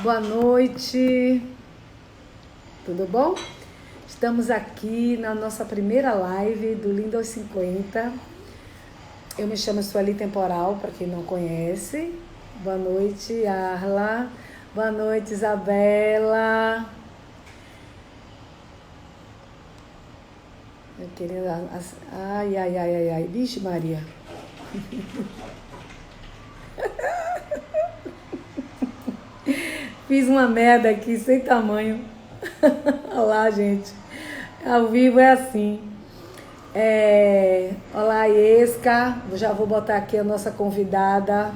Boa noite, tudo bom? Estamos aqui na nossa primeira live do Lindo aos 50. Eu me chamo Sueli Temporal, para quem não conhece. Boa noite, Arla. Boa noite, Isabela. Eu querendo. Ai, ai, ai, ai, ai. Vixe, Maria. Fiz uma merda aqui sem tamanho. Olha lá, gente. Ao vivo é assim. Olá, Iesca. Já vou botar aqui a nossa convidada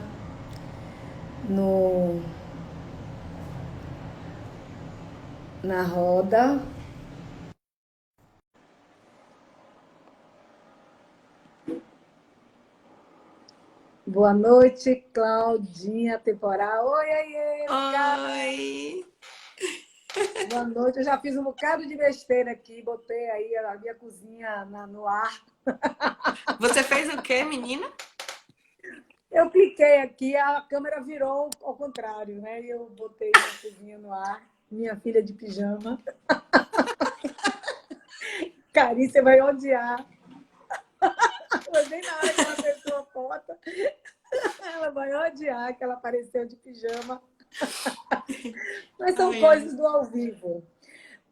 no, na roda. Boa noite, Claudinha Temporal. Oi, Iesca. Oi! Boa noite. Eu já fiz um bocado de besteira aqui. Botei aí a minha cozinha no ar. Você fez o quê, menina? Eu cliquei aqui, a câmera virou ao contrário, né? E eu botei minha cozinha no ar. Minha filha de pijama. Cari, você vai odiar. Mas bem na hora que ela apertou a porta, ela vai odiar que ela apareceu de pijama. Mas são Ai, ai. coisas do ao vivo.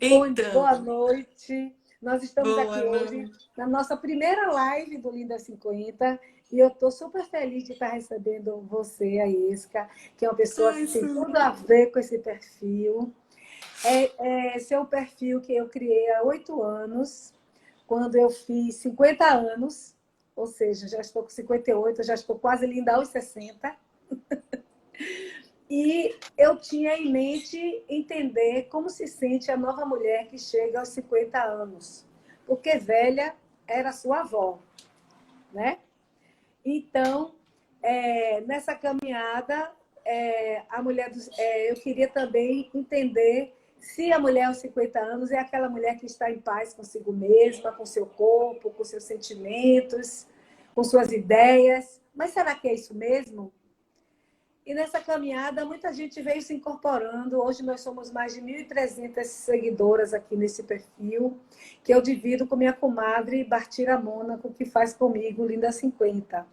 Então, Boa noite. Nós estamos boa aqui hoje noite. na nossa primeira live do Linda 50 e eu estou super feliz de estar recebendo você, a Isca, que é uma pessoa Ai, que tem tudo Sueli. a ver com esse perfil. Esse é um perfil que eu criei há 8 anos, quando eu fiz 50 anos, ou seja, já estou com 58, já estou quase linda aos 60. E eu tinha em mente entender como se sente a nova mulher que chega aos 50 anos. Porque velha era sua avó, né? Então, nessa caminhada, eu queria também entender se a mulher aos 50 anos é aquela mulher que está em paz consigo mesma, com seu corpo, com seus sentimentos, com suas ideias. Mas será que é isso mesmo? E nessa caminhada, muita gente veio se incorporando. Hoje nós somos mais de 1.300 seguidoras aqui nesse perfil, que eu divido com minha comadre Bartira Mônaco, que faz comigo Linda 50.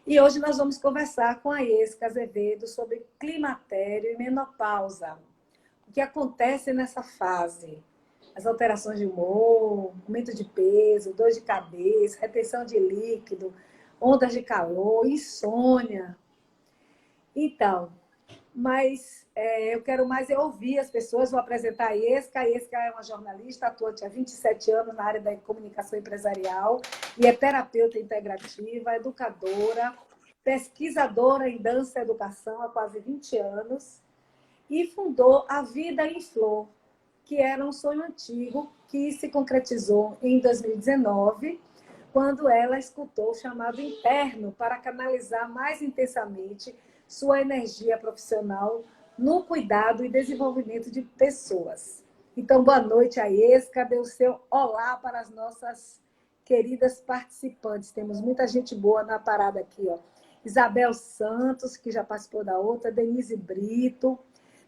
E hoje nós vamos conversar com a Iesca Azevedo sobre climatério e menopausa. O que acontece nessa fase? As alterações de humor, aumento de peso, dor de cabeça, retenção de líquido, ondas de calor, insônia. Então, mas eu quero mais ouvir as pessoas. Vou apresentar a Iesca. A Iesca é uma jornalista, atuante há 27 anos na área da comunicação empresarial e é terapeuta integrativa, educadora, pesquisadora em dança e educação há quase 20 anos e fundou a Vida em Flor, que era um sonho antigo que se concretizou em 2019, quando ela escutou o chamado interno para canalizar mais intensamente sua energia profissional no cuidado e desenvolvimento de pessoas. Então, boa noite, Aesca. Dê o seu olá para as nossas queridas participantes. Temos muita gente boa na parada aqui, ó. Isabel Santos, que já participou da outra, Denise Brito,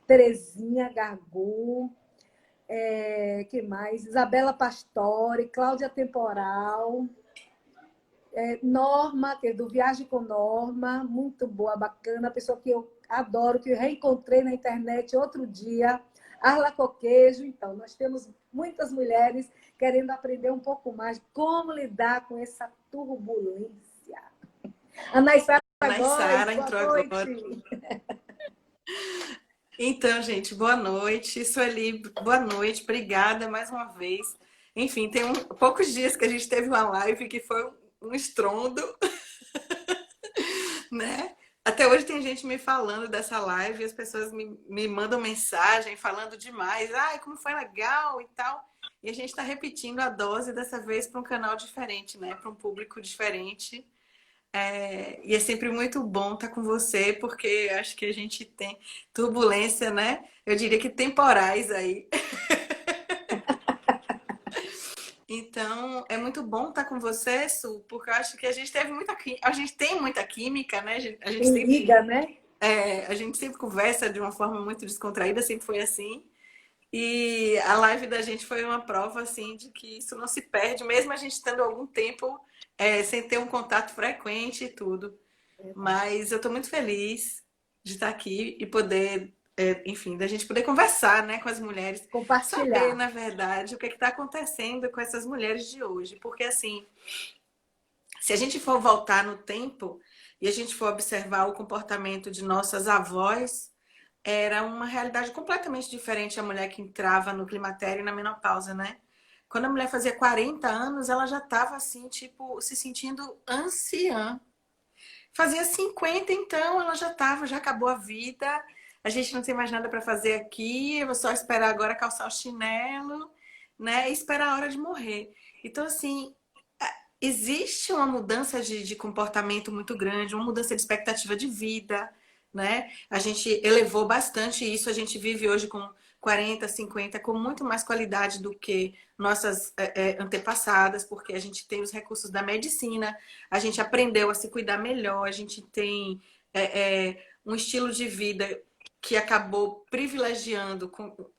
Terezinha Gargu, que mais? Isabela Pastore, Cláudia Temporal, Norma, que é do Viagem com Norma, muito boa, bacana, pessoa que eu adoro, que eu reencontrei na internet outro dia, Arla Coquejo. Então, nós temos muitas mulheres querendo aprender um pouco mais como lidar com essa turbulência. A Naissara A Góes, Naissara boa entrou agora. noite. Então, gente, boa noite. Sueli, boa noite. Obrigada mais uma vez. Enfim, tem poucos dias que a gente teve uma live que foi um estrondo, né? Até hoje tem gente me falando dessa live, as pessoas me mandam mensagem falando demais. Ai, como foi legal e tal. E a gente está repetindo a dose dessa vez para um canal diferente, né? Para um público diferente. E é sempre muito bom estar com você, porque acho que a gente tem turbulência, né? Eu diria que temporais aí. Então, é muito bom estar com você, Su, porque eu acho que a gente teve a gente tem muita química, né? A gente Quem sempre liga, né? a gente sempre conversa de uma forma muito descontraída, sempre foi assim. E a live da gente foi uma prova, assim, de que isso não se perde, mesmo a gente estando algum tempo sem ter um contato frequente e tudo. Mas eu estou muito feliz de estar aqui e poder, enfim, da gente poder conversar, né, com as mulheres, saber, Compartilhar. na verdade, o que está acontecendo com essas mulheres de hoje. Porque, assim, se a gente for voltar no tempo e a gente for observar o comportamento de nossas avós, era uma realidade completamente diferente a mulher que entrava no climatério e na menopausa, né? Quando a mulher fazia 40 anos, ela já estava assim, tipo, se sentindo anciã. Fazia 50, então ela já estava, já acabou a vida. A gente não tem mais nada para fazer aqui, eu vou só esperar agora calçar o chinelo, né? E esperar a hora de morrer. Então, assim, existe uma mudança de comportamento muito grande, uma mudança de expectativa de vida, né? A gente elevou bastante isso, a gente vive hoje com 40, 50, com muito mais qualidade do que nossas antepassadas, porque a gente tem os recursos da medicina, a gente aprendeu a se cuidar melhor, a gente tem um estilo de vida que acabou privilegiando,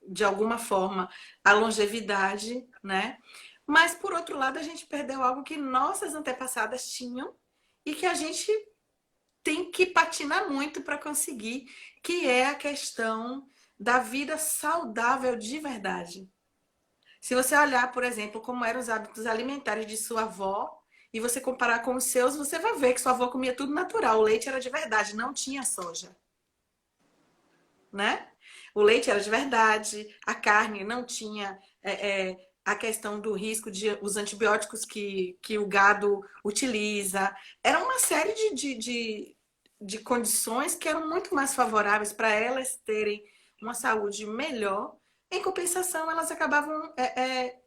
de alguma forma, a longevidade, né? Mas, por outro lado, a gente perdeu algo que nossas antepassadas tinham e que a gente tem que patinar muito para conseguir, que é a questão da vida saudável de verdade. Se você olhar, por exemplo, como eram os hábitos alimentares de sua avó e você comparar com os seus, você vai ver que sua avó comia tudo natural. O leite era de verdade, não tinha soja, né? O leite era de verdade, a carne não tinha a questão do risco de os antibióticos que o gado utiliza. Era uma série de condições que eram muito mais favoráveis para elas terem uma saúde melhor. Em compensação, elas acabavam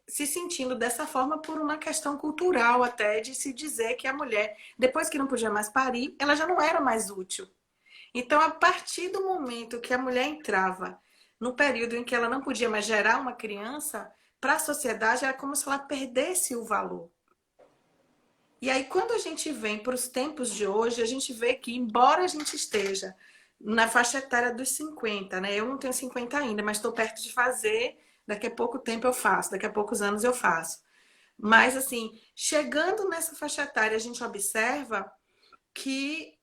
se sentindo dessa forma por uma questão cultural até, de se dizer que a mulher, depois que não podia mais parir, ela já não era mais útil. Então, a partir do momento que a mulher entrava no período em que ela não podia mais gerar uma criança, para a sociedade era como se ela perdesse o valor. E aí, quando a gente vem para os tempos de hoje, a gente vê que, embora a gente esteja na faixa etária dos 50, né? Eu não tenho 50 ainda, mas estou perto de fazer, daqui a pouco tempo eu faço, daqui a poucos anos eu faço. Mas, assim, chegando nessa faixa etária, a gente observa que,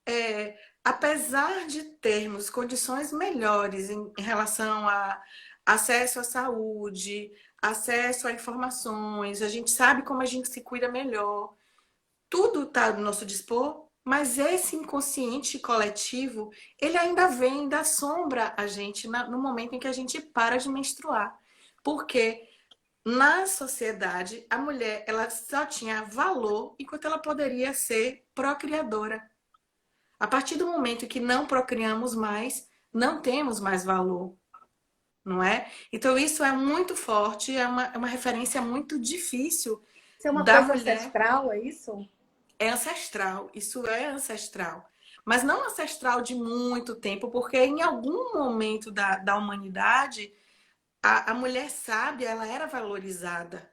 apesar de termos condições melhores em relação a acesso à saúde, acesso a informações, a gente sabe como a gente se cuida melhor, tudo está no nosso dispor, mas esse inconsciente coletivo, ele ainda vem, ainda assombra a gente no momento em que a gente para de menstruar. Porque na sociedade, a mulher ela só tinha valor enquanto ela poderia ser procriadora. A partir do momento que não procriamos mais, não temos mais valor, não é? Então, isso é muito forte, é uma referência muito difícil Isso é uma da coisa mulher. ancestral, é isso? É ancestral, isso é ancestral. Mas não ancestral de muito tempo, porque em algum momento da humanidade, a mulher sábia ela era valorizada.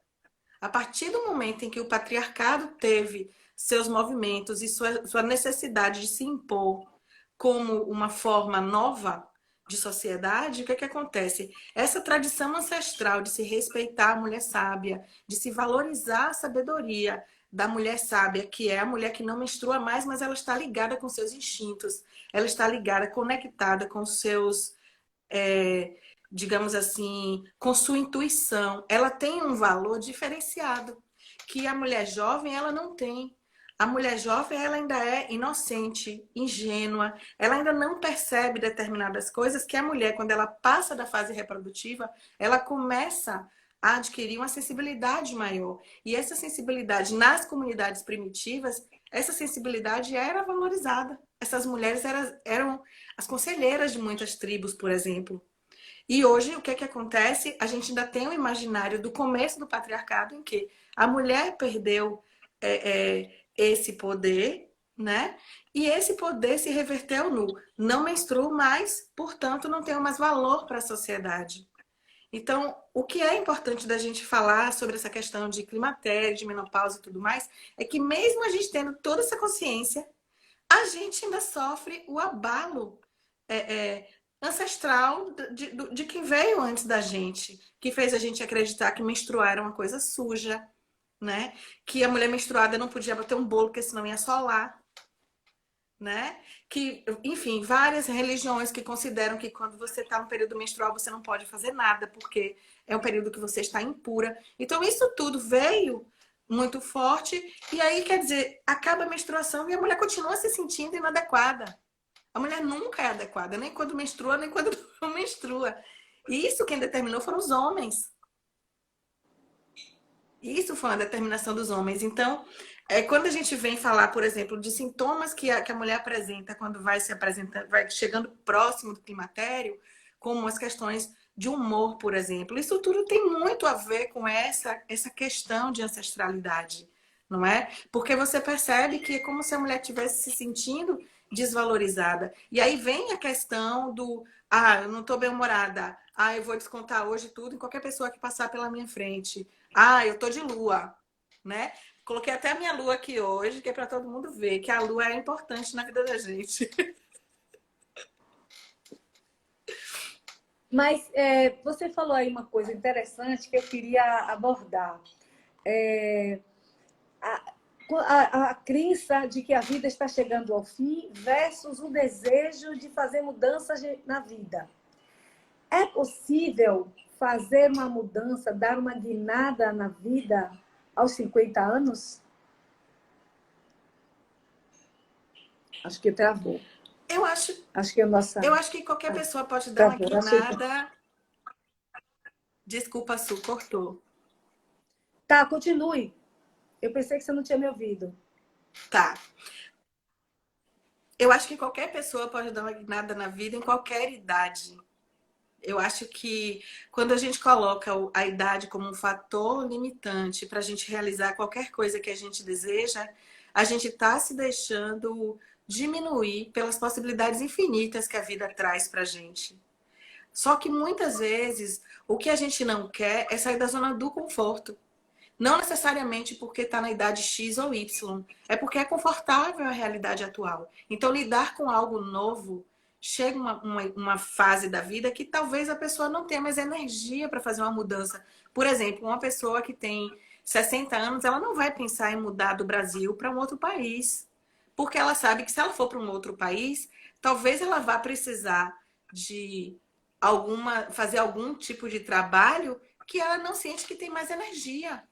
A partir do momento em que o patriarcado teve seus movimentos e sua necessidade de se impor como uma forma nova de sociedade, o que acontece? Essa tradição ancestral de se respeitar a mulher sábia, de se valorizar a sabedoria da mulher sábia, que é a mulher que não menstrua mais, mas ela está ligada com seus instintos, ela está ligada, conectada com seus, digamos assim, com sua intuição. Ela tem um valor diferenciado que a mulher jovem ela não tem. A mulher jovem ela ainda é inocente, ingênua, ela ainda não percebe determinadas coisas que a mulher, quando ela passa da fase reprodutiva, ela começa a adquirir uma sensibilidade maior. E essa sensibilidade nas comunidades primitivas, essa sensibilidade era valorizada. Essas mulheres eram as conselheiras de muitas tribos, por exemplo. E hoje, o que acontece? A gente ainda tem o imaginário do começo do patriarcado em que a mulher perdeu esse poder, né? E esse poder se reverteu no não menstruo mais, portanto, não tenho mais valor para a sociedade. Então, o que é importante da gente falar sobre essa questão de climatério, de menopausa e tudo mais, é que mesmo a gente tendo toda essa consciência, a gente ainda sofre o abalo ancestral de quem veio antes da gente, que fez a gente acreditar que menstruar era uma coisa suja, né? Que a mulher menstruada não podia bater um bolo, porque senão ia solar, né? Que, enfim, várias religiões que consideram que quando você está no período menstrual você não pode fazer nada, porque é um período que você está impura. Então, isso tudo veio muito forte, e aí, quer dizer, acaba a menstruação e a mulher continua se sentindo inadequada. A mulher nunca é adequada, nem quando menstrua, nem quando não menstrua. E isso quem determinou foram os homens. Isso foi uma determinação dos homens. Então, quando a gente vem falar, por exemplo, de sintomas que a mulher apresenta quando vai se apresentando, vai chegando próximo do climatério, como as questões de humor, por exemplo, isso tudo tem muito a ver com essa questão de ancestralidade, não é? Porque você percebe que é como se a mulher estivesse se sentindo desvalorizada. E aí vem a questão do, eu não estou bem-humorada, eu vou descontar hoje tudo em qualquer pessoa que passar pela minha frente. Eu tô de lua, né? Coloquei até a minha lua aqui hoje, que é para todo mundo ver que a lua é importante na vida da gente. Mas você falou aí uma coisa interessante que eu queria abordar. É, a crença de que a vida está chegando ao fim versus o desejo de fazer mudanças na vida. É possível fazer uma mudança, dar uma guinada na vida aos 50 anos? Acho que travou. Eu acho, Acho que a nossa... eu acho que qualquer pessoa pode dar uma Travou. guinada. Desculpa, Su, cortou. Tá, continue. Eu pensei que você não tinha me ouvido. Tá. Eu acho que qualquer pessoa pode dar uma guinada na vida em qualquer idade. Eu acho que quando a gente coloca a idade como um fator limitante para a gente realizar qualquer coisa que a gente deseja, a gente está se deixando diminuir pelas possibilidades infinitas que a vida traz para a gente. Só que muitas vezes o que a gente não quer é sair da zona do conforto. Não necessariamente porque está na idade X ou Y, é porque é confortável a realidade atual. Então, lidar com algo novo, chega uma fase da vida que talvez a pessoa não tenha mais energia para fazer uma mudança. Por exemplo, uma pessoa que tem 60 anos, ela não vai pensar em mudar do Brasil para um outro país. Porque ela sabe que se ela for para um outro país, talvez ela vá precisar de fazer algum tipo de trabalho que ela não sente que tem mais energia.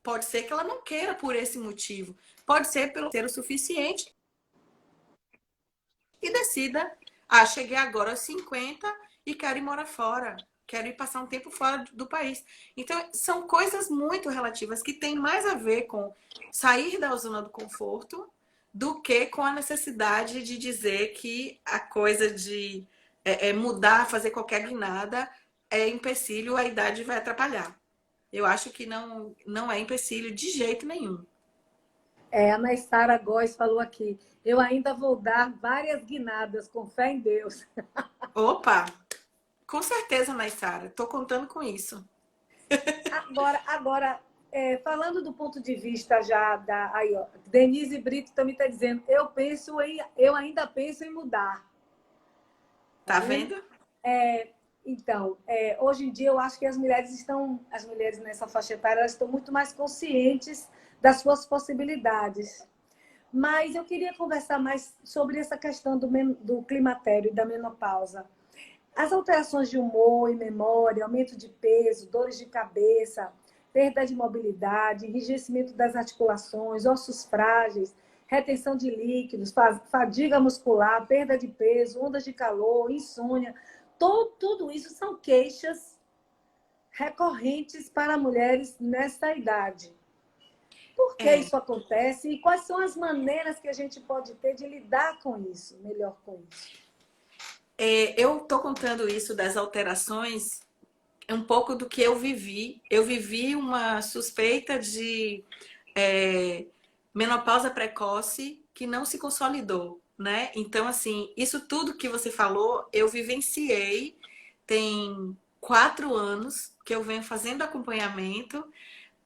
Pode ser que ela não queira por esse motivo. Pode ser pelo ter o suficiente e decida, cheguei agora aos 50 e quero ir morar fora. Quero ir passar um tempo fora do país. Então, são coisas muito relativas que têm mais a ver com sair da zona do conforto do que com a necessidade de dizer que a coisa de mudar, fazer qualquer guinada é empecilho, a idade vai atrapalhar. Eu acho que não é empecilho de jeito nenhum. A Naissara Góes falou aqui, eu ainda vou dar várias guinadas, com fé em Deus. Opa! Com certeza, Naissara. Estou contando com isso. Agora falando do ponto de vista já da... Aí, ó, Denise Brito também está dizendo, eu ainda penso em mudar. Tá vendo? Então, hoje em dia eu acho que as mulheres nessa faixa etária, elas estão muito mais conscientes das suas possibilidades. Mas eu queria conversar mais sobre essa questão do climatério e da menopausa. As alterações de humor e memória, aumento de peso, dores de cabeça, perda de mobilidade, enrijecimento das articulações, ossos frágeis, retenção de líquidos, fadiga muscular, perda de peso, ondas de calor, insônia, tudo isso são queixas recorrentes para mulheres nessa idade. Por que isso acontece e quais são as maneiras que a gente pode ter de lidar com isso, melhor com isso? Eu estou contando isso das alterações, um pouco do que eu vivi. Eu vivi uma suspeita de menopausa precoce que não se consolidou, né? Então, assim, isso tudo que você falou, eu vivenciei. Tem 4 anos que eu venho fazendo acompanhamento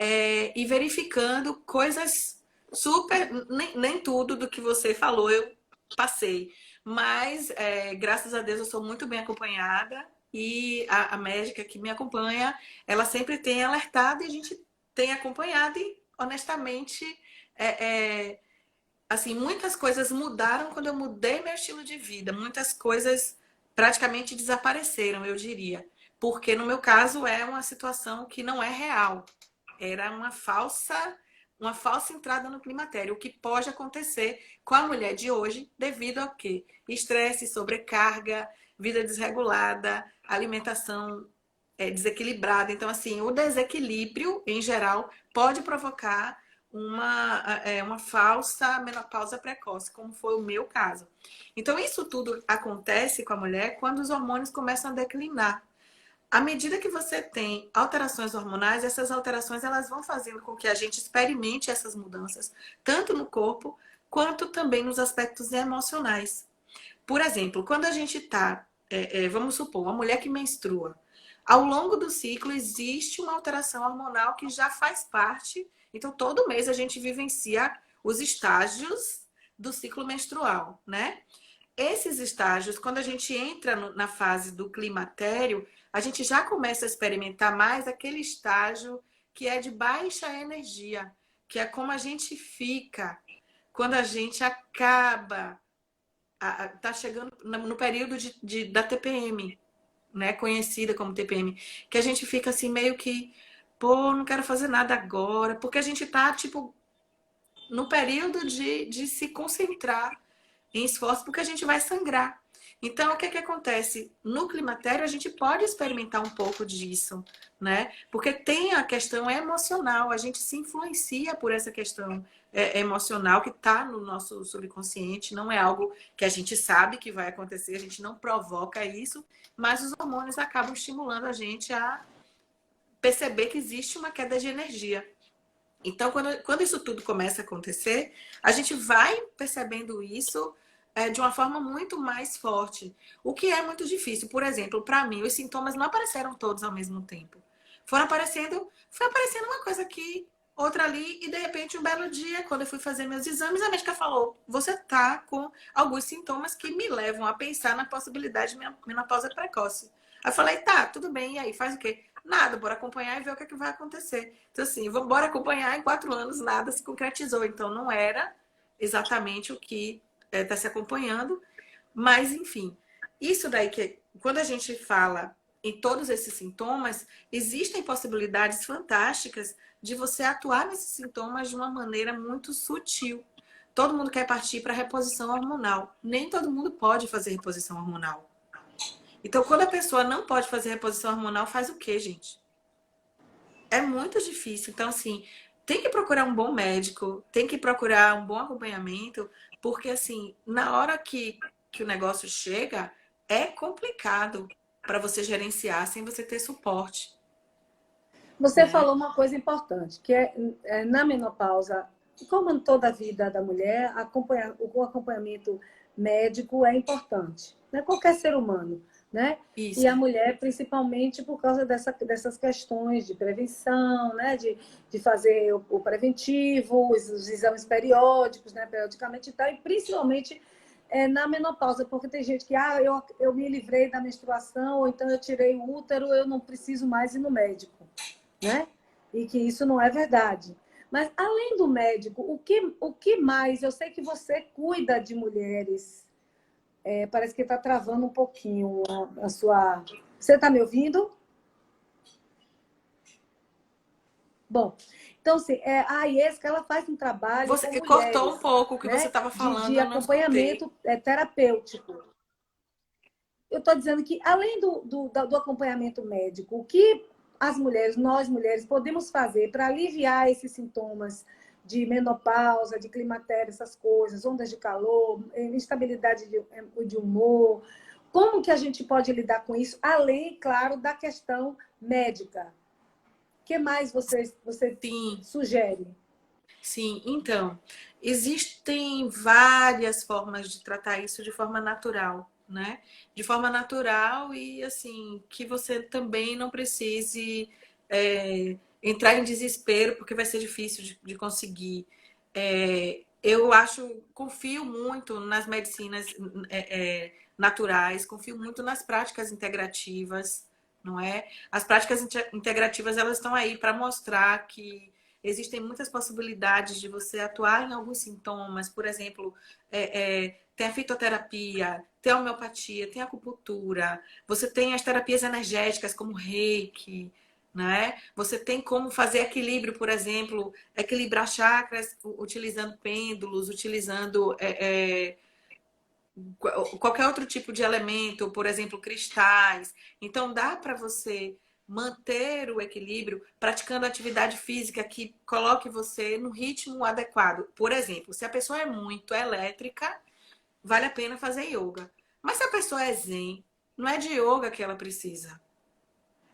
e verificando coisas super... Nem tudo do que você falou eu passei. mas graças a Deus eu sou muito bem acompanhada e a médica que me acompanha, ela sempre tem alertado e a gente tem acompanhado e honestamente, assim, muitas coisas mudaram quando eu mudei meu estilo de vida, muitas coisas praticamente desapareceram, eu diria, porque no meu caso é uma situação que não é real, era uma falsa entrada no climatério, o que pode acontecer com a mulher de hoje devido ao quê? Estresse, sobrecarga, vida desregulada, alimentação desequilibrada. Então, assim, o desequilíbrio, em geral, pode provocar uma falsa menopausa precoce, como foi o meu caso. Então, isso tudo acontece com a mulher quando os hormônios começam a declinar. À medida que você tem alterações hormonais, essas alterações elas vão fazendo com que a gente experimente essas mudanças, tanto no corpo quanto também nos aspectos emocionais. Por exemplo, quando a gente está, vamos supor, uma mulher que menstrua, ao longo do ciclo existe uma alteração hormonal que já faz parte, então todo mês a gente vivencia os estágios do ciclo menstrual, né? Esses estágios, quando a gente entra na fase do climatério, a gente já começa a experimentar mais aquele estágio que é de baixa energia, que é como a gente fica quando a gente acaba, tá chegando no período da TPM, né? Conhecida como TPM, que a gente fica assim meio que, pô, não quero fazer nada agora, porque a gente tá, tipo, no período de se concentrar em esforço, porque a gente vai sangrar. Então, o que é que acontece? No climatério, a gente pode experimentar um pouco disso, né? Porque tem a questão emocional, a gente se influencia por essa questão emocional que está no nosso subconsciente, não é algo que a gente sabe que vai acontecer, a gente não provoca isso, mas os hormônios acabam estimulando a gente a perceber que existe uma queda de energia. Então, quando isso tudo começa a acontecer, a gente vai percebendo isso de uma forma muito mais forte. O que é muito difícil. Por exemplo, para mim, os sintomas não apareceram todos ao mesmo tempo. Foi aparecendo uma coisa aqui, outra ali, e de repente, um belo dia, quando eu fui fazer meus exames, a médica falou: você tá com alguns sintomas que me levam a pensar na possibilidade de menopausa precoce. Aí eu falei: tá, tudo bem, e aí, faz o quê? Nada, bora acompanhar e ver o que é que vai acontecer. Então, assim, vamos bora acompanhar, em 4 anos nada se concretizou. Então, não era exatamente o que está se acompanhando, mas, enfim, isso daí que, quando a gente fala em todos esses sintomas, existem possibilidades fantásticas de você atuar nesses sintomas de uma maneira muito sutil. Todo mundo quer partir para reposição hormonal. Nem todo mundo pode fazer reposição hormonal. Então, quando a pessoa não pode fazer reposição hormonal, faz o quê, gente? É muito difícil. Então, assim, tem que procurar um bom médico, tem que procurar um bom acompanhamento, porque, assim, na hora que o negócio chega, é complicado para você gerenciar sem você ter suporte, Você né? falou uma coisa importante, que na menopausa, como em toda a vida da mulher, o acompanhamento médico é importante, né? Qualquer ser humano, né? E Isso. a mulher, principalmente por causa dessas questões de prevenção, né? De fazer o preventivo, os exames periódicos, né? Periodicamente e tal, e principalmente na menopausa, porque tem gente que, eu me livrei da menstruação, ou então eu tirei o útero, eu não preciso mais ir no médico, né? E que isso não é verdade. Mas, além do médico, o que mais? Eu sei que você cuida de mulheres. Parece que está travando um pouquinho a sua. Você está me ouvindo? Bom, então, assim, a IESCA ela faz um trabalho com Você cortou um mulheres, pouco o que você né? estava falando, De eu não escutei. acompanhamento terapêutico. Eu estou dizendo que, além do acompanhamento médico, o que as mulheres, nós mulheres, podemos fazer para aliviar esses sintomas de menopausa, de climatério, essas coisas, ondas de calor, instabilidade de humor? Como que a gente pode lidar com isso, além, claro, da questão médica? O que mais você Sim, sugere? sim. Então, existem várias formas de tratar isso de forma natural, né? De forma natural e assim, que você também não precise entrar em desespero, porque vai ser difícil de conseguir. Eu acho, confio muito nas medicinas naturais, confio muito nas práticas integrativas, não é? As práticas integrativas, elas estão aí para mostrar que existem muitas possibilidades de você atuar em alguns sintomas. Por exemplo, tem a fitoterapia, tem a homeopatia, tem a acupuntura, você tem as terapias energéticas como Reiki, né? Você tem como fazer equilíbrio, por exemplo, equilibrar chakras utilizando pêndulos, utilizando qualquer outro tipo de elemento, por exemplo, cristais. Então, dá para você manter o equilíbrio praticando atividade física que coloque você no ritmo adequado. Por exemplo, se a pessoa é muito elétrica, vale a pena fazer yoga. Mas se a pessoa é zen, não é de yoga que ela precisa.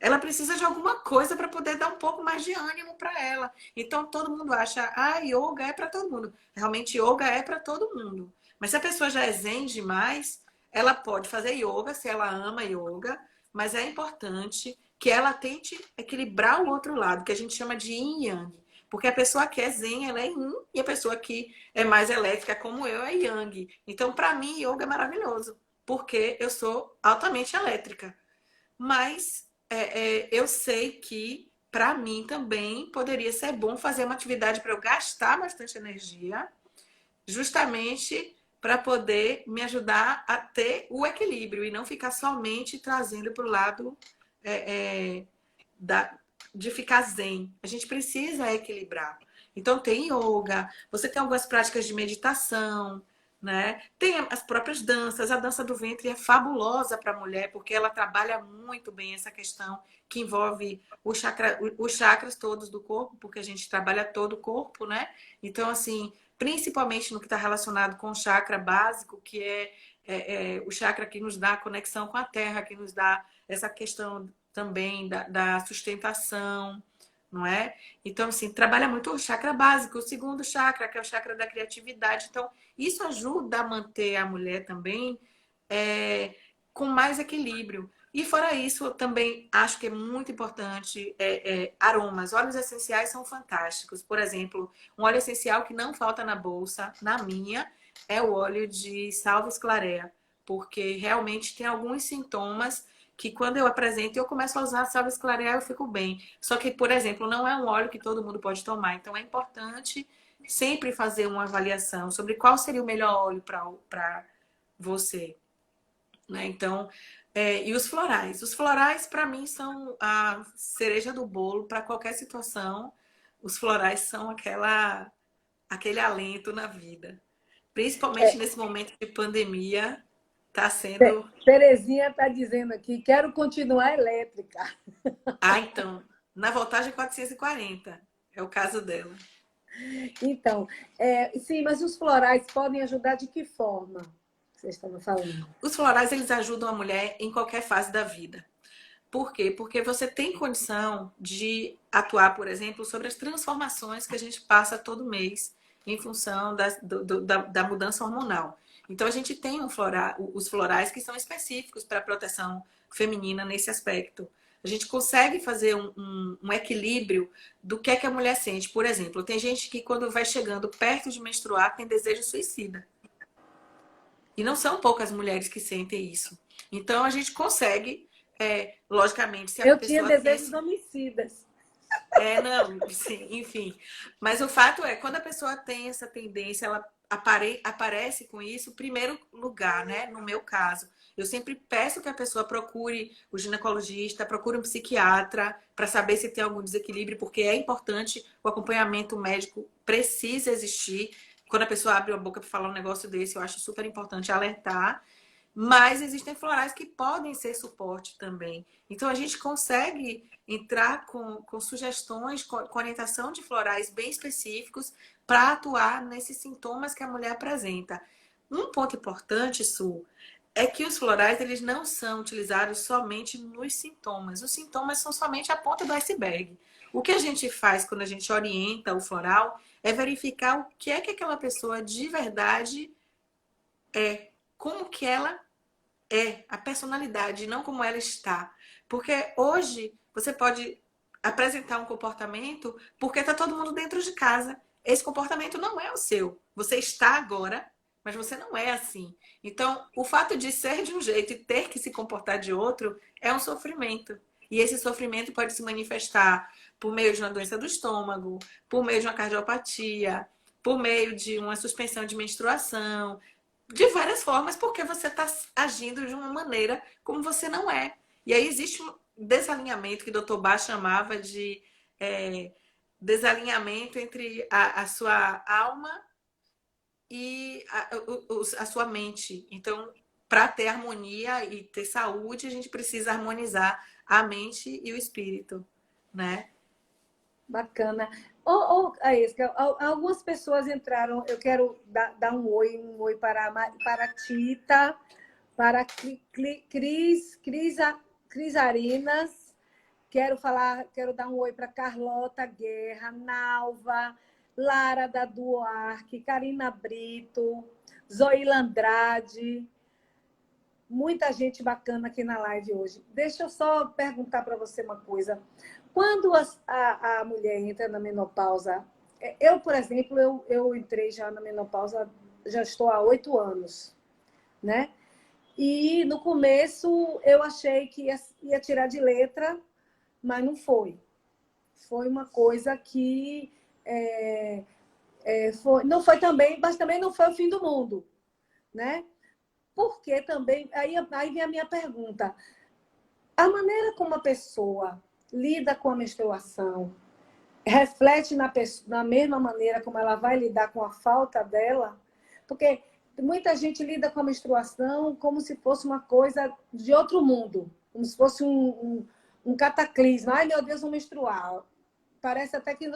Ela precisa de alguma coisa para poder dar um pouco mais de ânimo para ela. Então todo mundo acha, yoga é para todo mundo. Realmente yoga é para todo mundo. Mas se a pessoa já é zen demais, ela pode fazer yoga se ela ama yoga, mas é importante que ela tente equilibrar o outro lado, que a gente chama de yin e yang. Porque a pessoa que é zen, ela é yin, e a pessoa que é mais elétrica como eu é yang. Então, para mim, yoga é maravilhoso, porque eu sou altamente elétrica. Mas eu sei que, para mim também, poderia ser bom fazer uma atividade para eu gastar bastante energia, justamente para poder me ajudar a ter o equilíbrio e não ficar somente trazendo para o lado é, é, da, de ficar zen. A gente precisa equilibrar. Então, tem yoga, você tem algumas práticas de meditação, né? Tem as próprias danças. A dança do ventre é fabulosa para a mulher, porque ela trabalha muito bem essa questão que envolve os chakras todos do corpo, porque a gente trabalha todo o corpo, né? Então, assim, principalmente no que está relacionado com o chakra básico, que é o chakra que nos dá a conexão com a terra, que nos dá essa questão também da sustentação, não é? Então, assim, trabalha muito o chakra básico, o segundo chakra, que é o chakra da criatividade. Então, isso ajuda a manter a mulher também com mais equilíbrio. E fora isso, eu também acho que é muito importante aromas. Óleos essenciais são fantásticos. Por exemplo, um óleo essencial que não falta na bolsa, na minha, é o óleo de Salves Clarea, porque realmente tem alguns sintomas que quando eu apresento, eu começo a usar Salves Clarea, eu fico bem. Só que, por exemplo, não é um óleo que todo mundo pode tomar. Então, é importante sempre fazer uma avaliação sobre qual seria o melhor óleo para você, né? Então, e os florais? Os florais, para mim, são a cereja do bolo para qualquer situação. Os florais são aquele alento na vida. Principalmente nesse momento de pandemia, está sendo. Terezinha está dizendo aqui, quero continuar elétrica. Então, na voltagem 440, é o caso dela. Então, sim, mas os florais podem ajudar de que forma? Você estava falando. Os florais, eles ajudam a mulher em qualquer fase da vida. Por quê? Porque você tem condição de atuar, por exemplo, sobre as transformações que a gente passa todo mês em função da mudança hormonal. Então, a gente tem os florais que são específicos para a proteção feminina nesse aspecto. A gente consegue fazer um equilíbrio do que é que a mulher sente. Por exemplo, tem gente que quando vai chegando perto de menstruar tem desejo suicida. E não são poucas mulheres que sentem isso. Então, a gente consegue, logicamente, se a Eu tinha pessoa tem desejos esse. homicidas. Não, sim, enfim. Mas o fato é, quando a pessoa tem essa tendência, ela aparece com isso, primeiro lugar, né? No meu caso, eu sempre peço que a pessoa procure o ginecologista, procure um psiquiatra para saber se tem algum desequilíbrio, porque é importante, o acompanhamento médico precisa existir. Quando a pessoa abre a boca para falar um negócio desse, eu acho super importante alertar. Mas existem florais que podem ser suporte também. Então, a gente consegue entrar com sugestões, com orientação de florais bem específicos para atuar nesses sintomas que a mulher apresenta. Um ponto importante, Su, é que os florais eles não são utilizados somente nos sintomas. Os sintomas são somente a ponta do iceberg. O que a gente faz quando a gente orienta o floral é verificar o que é que aquela pessoa de verdade é, como que ela a personalidade, não como ela está. Porque hoje você pode apresentar um comportamento porque está todo mundo dentro de casa. esse comportamento não é o seu. Você está agora, mas você não é assim. Então, o fato de ser de um jeito e ter que se comportar de outro é um sofrimento. E esse sofrimento pode se manifestar por meio de uma doença do estômago, por meio de uma cardiopatia, por meio de uma suspensão de menstruação, de várias formas, porque você está agindo de uma maneira como você não é. E aí existe um desalinhamento que o Dr. Bach chamava de desalinhamento entre a sua alma e a sua mente. Então, para ter harmonia e ter saúde, a gente precisa harmonizar a mente e o espírito, né? Bacana. Aisca, algumas pessoas entraram. Eu quero dar um oi para a Tita, para Cris Arinas. Quero dar um oi para Carlota Guerra, Nalva, Lara da Duarque, Karina Brito, Zoila Andrade. Muita gente bacana aqui na live hoje. Deixa eu só perguntar para você uma coisa. Quando a mulher entra na menopausa, eu, por exemplo, eu entrei já na menopausa, já estou há 8 anos, né? E no começo eu achei que ia tirar de letra, mas não foi. Foi uma coisa que não foi também, mas também não foi o fim do mundo, né? Porque também, aí vem a minha pergunta, a maneira como a pessoa lida com a menstruação reflete na mesma maneira como ela vai lidar com a falta dela? Porque muita gente lida com a menstruação como se fosse uma coisa de outro mundo, como se fosse um cataclisma. Ai, meu Deus, vou menstruar. Parece até que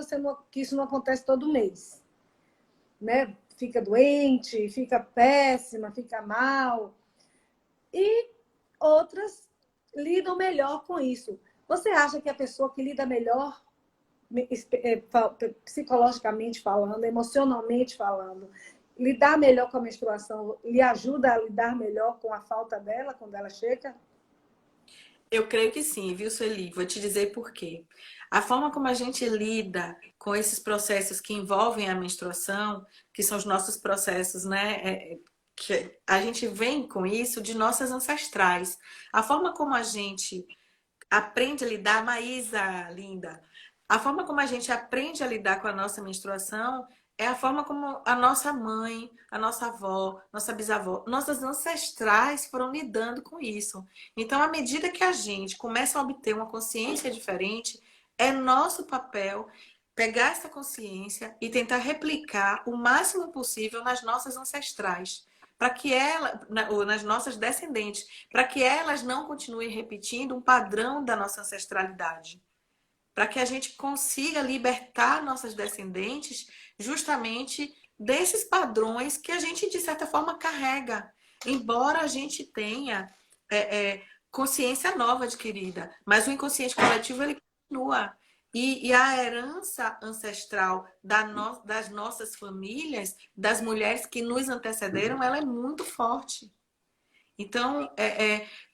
isso não acontece todo mês, né? Fica doente, fica péssima, fica mal. E outras lidam melhor com isso. Você acha que a pessoa que lida melhor, psicologicamente falando, emocionalmente falando, lidar melhor com a menstruação lhe ajuda a lidar melhor com a falta dela quando ela chega? Eu creio que sim, viu, Sueli? Vou te dizer por quê. A forma como a gente lida com esses processos que envolvem a menstruação, que são os nossos processos, né? Que a gente vem com isso de nossas ancestrais. A forma como a gente aprende a lidar, Maísa, linda, a forma como a gente aprende a lidar com a nossa menstruação é a forma como a nossa mãe, a nossa avó, nossa bisavó, nossas ancestrais foram lidando com isso. Então, à medida que a gente começa a obter uma consciência diferente, é nosso papel pegar essa consciência e tentar replicar o máximo possível nas nossas ancestrais, para que ou nas nossas descendentes, para que elas não continuem repetindo um padrão da nossa ancestralidade, para que a gente consiga libertar nossas descendentes justamente desses padrões que a gente, de certa forma, carrega. Embora a gente tenha consciência nova adquirida, mas o inconsciente coletivo ele continua. E a herança ancestral das nossas famílias, das mulheres que nos antecederam, ela é muito forte. Então,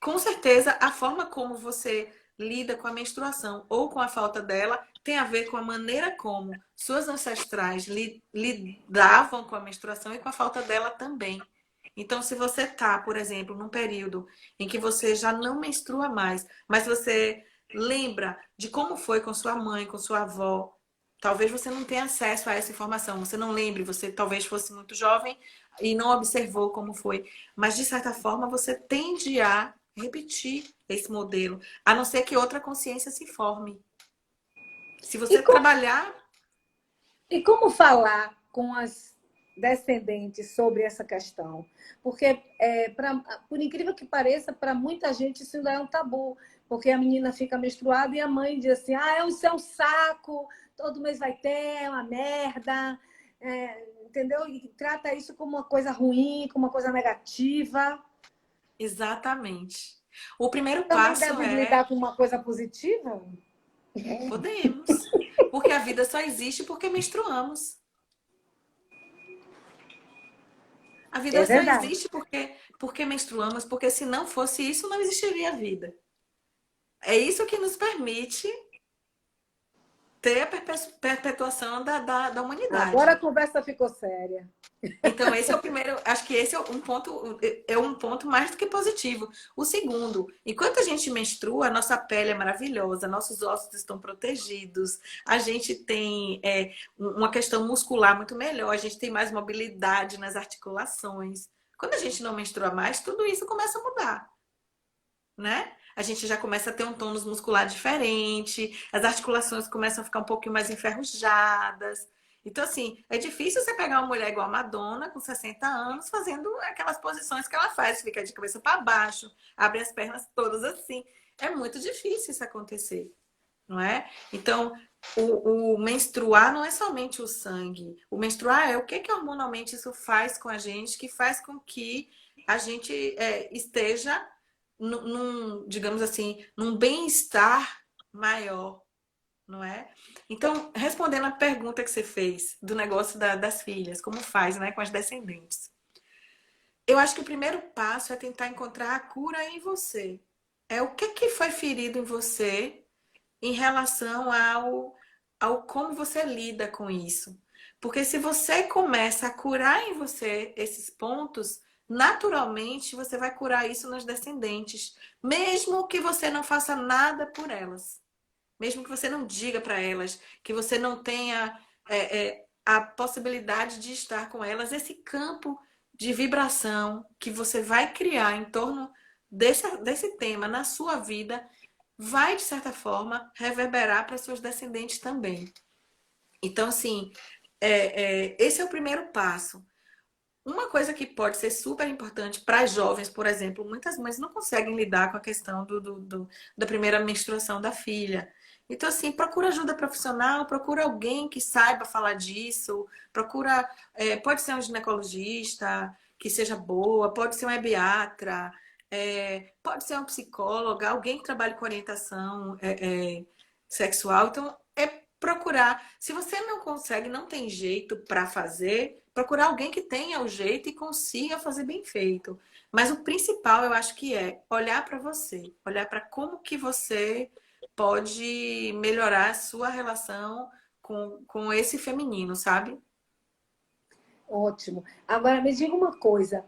com certeza, a forma como você lida com a menstruação ou com a falta dela tem a ver com a maneira como suas ancestrais lidavam com a menstruação e com a falta dela também. Então, se você está, por exemplo, num período em que você já não menstrua mais, mas você lembra de como foi com sua mãe, com sua avó, talvez você não tenha acesso a essa informação, você não lembre, você talvez fosse muito jovem e não observou como foi. Mas, de certa forma, você tende a repetir esse modelo, a não ser que outra consciência se forme. Se E você como, trabalhar... e como falar com as descendentes sobre essa questão? Porque, por incrível que pareça, para muita gente isso ainda é um tabu, porque a menina fica menstruada e a mãe diz assim, isso é um saco, todo mês vai ter, é uma merda, entendeu? E trata isso como uma coisa ruim, como uma coisa negativa. Exatamente. O primeiro Também passo deve é... lidar com uma coisa positiva? Podemos. Porque a vida só existe porque menstruamos. A vida É só verdade. existe porque menstruamos, porque se não fosse isso, não existiria vida. É isso que nos permite ter a perpetuação da Agora a humanidade. conversa ficou séria. Então, esse é o primeiro, acho que esse é um ponto mais do que positivo. O segundo, enquanto a gente menstrua, a nossa pele é maravilhosa, nossos ossos estão protegidos, a gente tem uma questão muscular muito melhor, a gente tem mais mobilidade nas articulações. Quando a gente não menstrua mais, tudo isso começa a mudar, né? A gente já começa a ter um tônus muscular diferente, as articulações começam a ficar um pouquinho mais enferrujadas. Então, assim, é difícil você pegar uma mulher igual a Madonna, com 60 anos, fazendo aquelas posições que ela faz, fica de cabeça para baixo, abre as pernas todas assim. É muito difícil isso acontecer, não é? Então, o menstruar não é somente o sangue. O menstruar é o que hormonalmente isso faz com a gente, que faz com que a gente esteja digamos assim, num bem-estar maior, não é? Então, respondendo a pergunta que você fez do negócio das filhas, como faz, né, com as descendentes. Eu acho que o primeiro passo é tentar encontrar a cura em você. É o que foi ferido em você em relação ao como você lida com isso. Porque se você começa a curar em você esses pontos, naturalmente você vai curar isso nas descendentes, mesmo que você não faça nada por elas, mesmo que você não diga para elas, que você não tenha a possibilidade de estar com elas, esse campo de vibração que você vai criar em torno desse tema na sua vida vai, de certa forma, reverberar para seus descendentes também. Então, assim, esse é o primeiro passo. Uma coisa que pode ser super importante para as jovens, por exemplo, muitas mães não conseguem lidar com a questão da primeira menstruação da filha. Então, assim, procura ajuda profissional, procura alguém que saiba falar disso, procura, pode ser um ginecologista que seja boa, pode ser um ebiatra, pode ser uma psicóloga, alguém que trabalhe com orientação sexual. Então, procurar. Se você não consegue, não tem jeito para fazer, procurar alguém que tenha o jeito e consiga fazer bem feito. Mas o principal, eu acho que é olhar para você, olhar para como que você pode melhorar a sua relação com esse feminino, sabe? Ótimo. Agora, me diga uma coisa.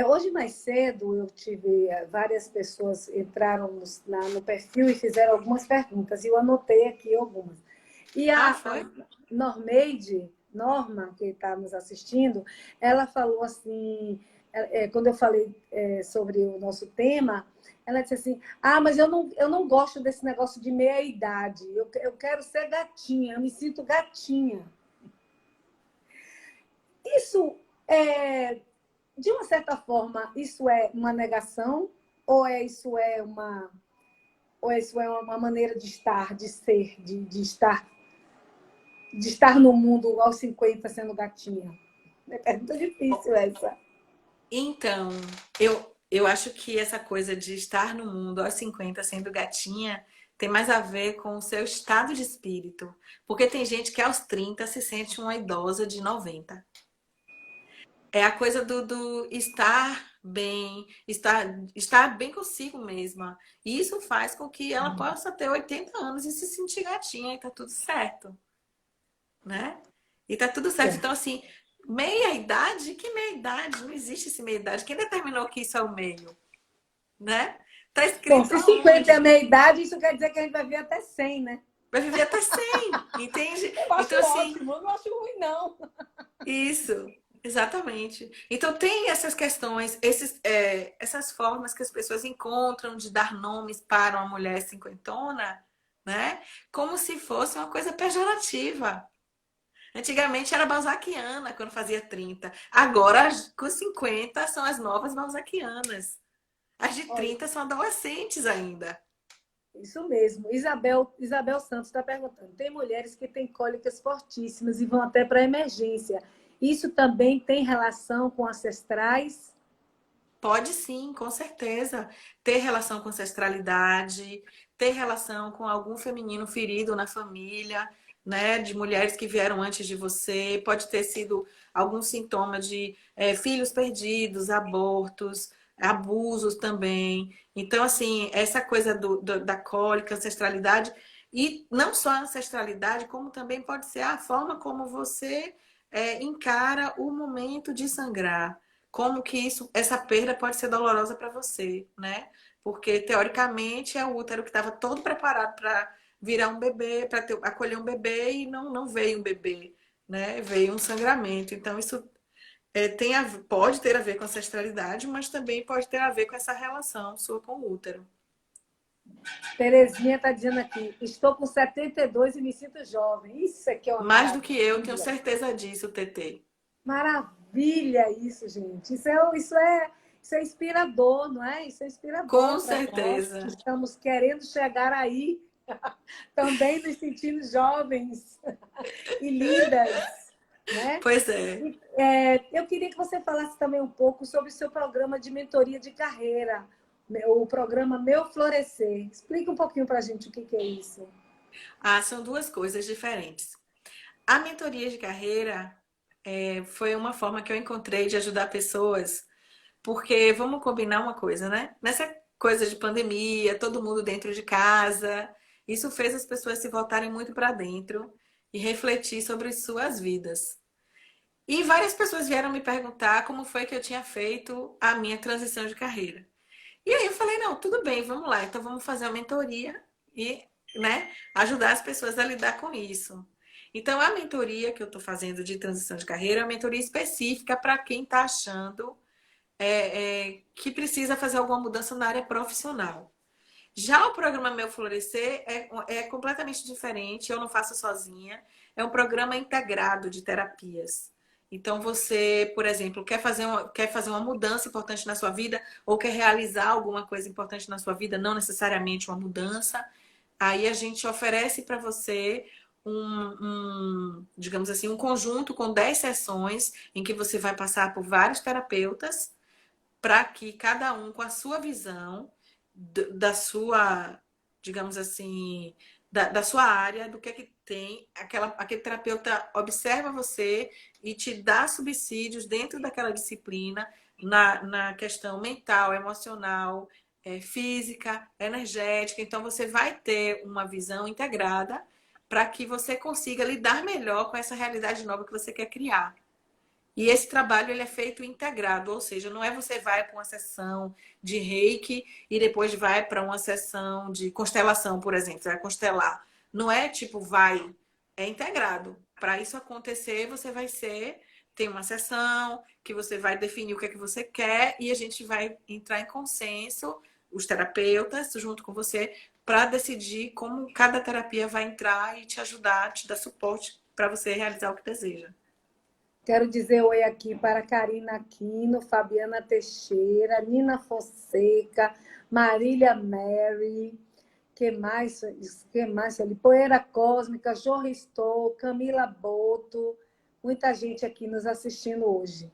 Hoje mais cedo eu tive várias pessoas entraram no perfil e fizeram algumas perguntas. E eu anotei aqui algumas. E Ah, a foi? Norma, que está nos assistindo, ela falou assim, quando eu falei sobre o nosso tema, ela disse assim, mas eu não gosto desse negócio de meia-idade, eu quero ser gatinha, eu me sinto gatinha. Isso, de uma certa forma, isso é uma negação ou isso é uma maneira de estar, de ser, de estar no mundo aos 50 sendo gatinha? É pergunta difícil essa. Então, eu acho que essa coisa de estar no mundo aos 50 sendo gatinha tem mais a ver com o seu estado de espírito. Porque tem gente que aos 30 se sente uma idosa de 90. É a coisa do estar bem, estar bem consigo mesma. E isso faz com que ela possa ter 80 anos e se sentir gatinha e tá tudo certo, né? E tá tudo certo. Então, assim, meia idade? Que meia idade? Não existe esse meia idade. Quem determinou que isso é o meio, né? Tá Bom, escrito se 50 é a aonde? meia idade, isso quer dizer que a gente vai ver até 100, né? Vai viver até 100, entende? Eu acho Então, assim, ótimo, eu não acho ruim, não. isso, exatamente. Então tem essas questões, essas formas que as pessoas encontram de dar nomes para uma mulher cinquentona, né? Como se fosse uma coisa pejorativa. Antigamente era balzaquiana quando fazia 30. Agora, com 50, são as novas balzaquianas. As de Olha, 30 são adolescentes ainda. isso mesmo. Isabel Santos está perguntando: tem mulheres que têm cólicas fortíssimas e vão até para a emergência. Isso também tem relação com ancestrais? Pode sim, com certeza. Ter relação com ancestralidade, ter relação com algum feminino ferido na família, né? De mulheres que vieram antes de você. Pode ter sido algum sintoma de filhos perdidos, abortos, abusos também. Então, assim, essa coisa da cólica, ancestralidade. E não só a ancestralidade, como também pode ser a forma como você encara o momento de sangrar. Como que essa perda pode ser dolorosa para você, né? Porque, teoricamente, é o útero que estava todo preparado para virar um bebê, para acolher um bebê e não veio um bebê, né? Veio um sangramento. Então, isso pode ter a ver com ancestralidade, mas também pode ter a ver com essa relação sua com o útero. Terezinha está dizendo aqui, estou com 72 e me sinto jovem. Isso aqui é uma Mais do que eu, tenho maravilha. certeza disso, TT. Maravilha isso, gente. Isso é inspirador, não é? Isso é Com inspirador para nós que certeza. estamos querendo chegar aí, também nos sentindo jovens e lindas, né? Pois é. Eu queria que você falasse também um pouco sobre o seu programa de mentoria de carreira, o programa Meu Florescer. Explica um pouquinho para a gente o que é isso. Ah, são duas coisas diferentes. A mentoria de carreira foi uma forma que eu encontrei de ajudar pessoas, porque vamos combinar uma coisa, né? Nessa coisa de pandemia, todo mundo dentro de casa, isso fez as pessoas se voltarem muito para dentro e refletir sobre suas vidas. E várias pessoas vieram me perguntar como foi que eu tinha feito a minha transição de carreira. E aí eu falei, não, tudo bem, vamos lá. Então vamos fazer uma mentoria e, né, ajudar as pessoas a lidar com isso. Então a mentoria que eu estou fazendo de transição de carreira é uma mentoria específica para quem está achando que precisa fazer alguma mudança na área profissional. Já o programa Meu Florescer é completamente diferente, eu não faço sozinha. É um programa integrado de terapias. Então, você, por exemplo, quer fazer uma mudança importante na sua vida ou quer realizar alguma coisa importante na sua vida, não necessariamente uma mudança, aí a gente oferece para você digamos assim, um conjunto com 10 sessões em que você vai passar por vários terapeutas para que cada um com a sua visão da sua, digamos assim, da sua área, do que é que tem, aquele terapeuta observa você e te dá subsídios dentro daquela disciplina, na questão mental, emocional, física, energética. Então, você vai ter uma visão integrada para que você consiga lidar melhor com essa realidade nova que você quer criar. E esse trabalho ele é feito integrado, ou seja, não é você vai para uma sessão de reiki e depois vai para uma sessão de constelação, por exemplo, você vai constelar. Não é tipo vai, é integrado. Para isso acontecer, tem uma sessão que você vai definir o que é que você quer e a gente vai entrar em consenso, os terapeutas, junto com você, para decidir como cada terapia vai entrar e te ajudar, te dar suporte para você realizar o que deseja. Quero dizer oi aqui para Karina Aquino, Fabiana Teixeira, Nina Fonseca, Marília Mary, que mais? Que mais ali? Poeira Cósmica, Jorristou, Camila Boto, muita gente aqui nos assistindo hoje.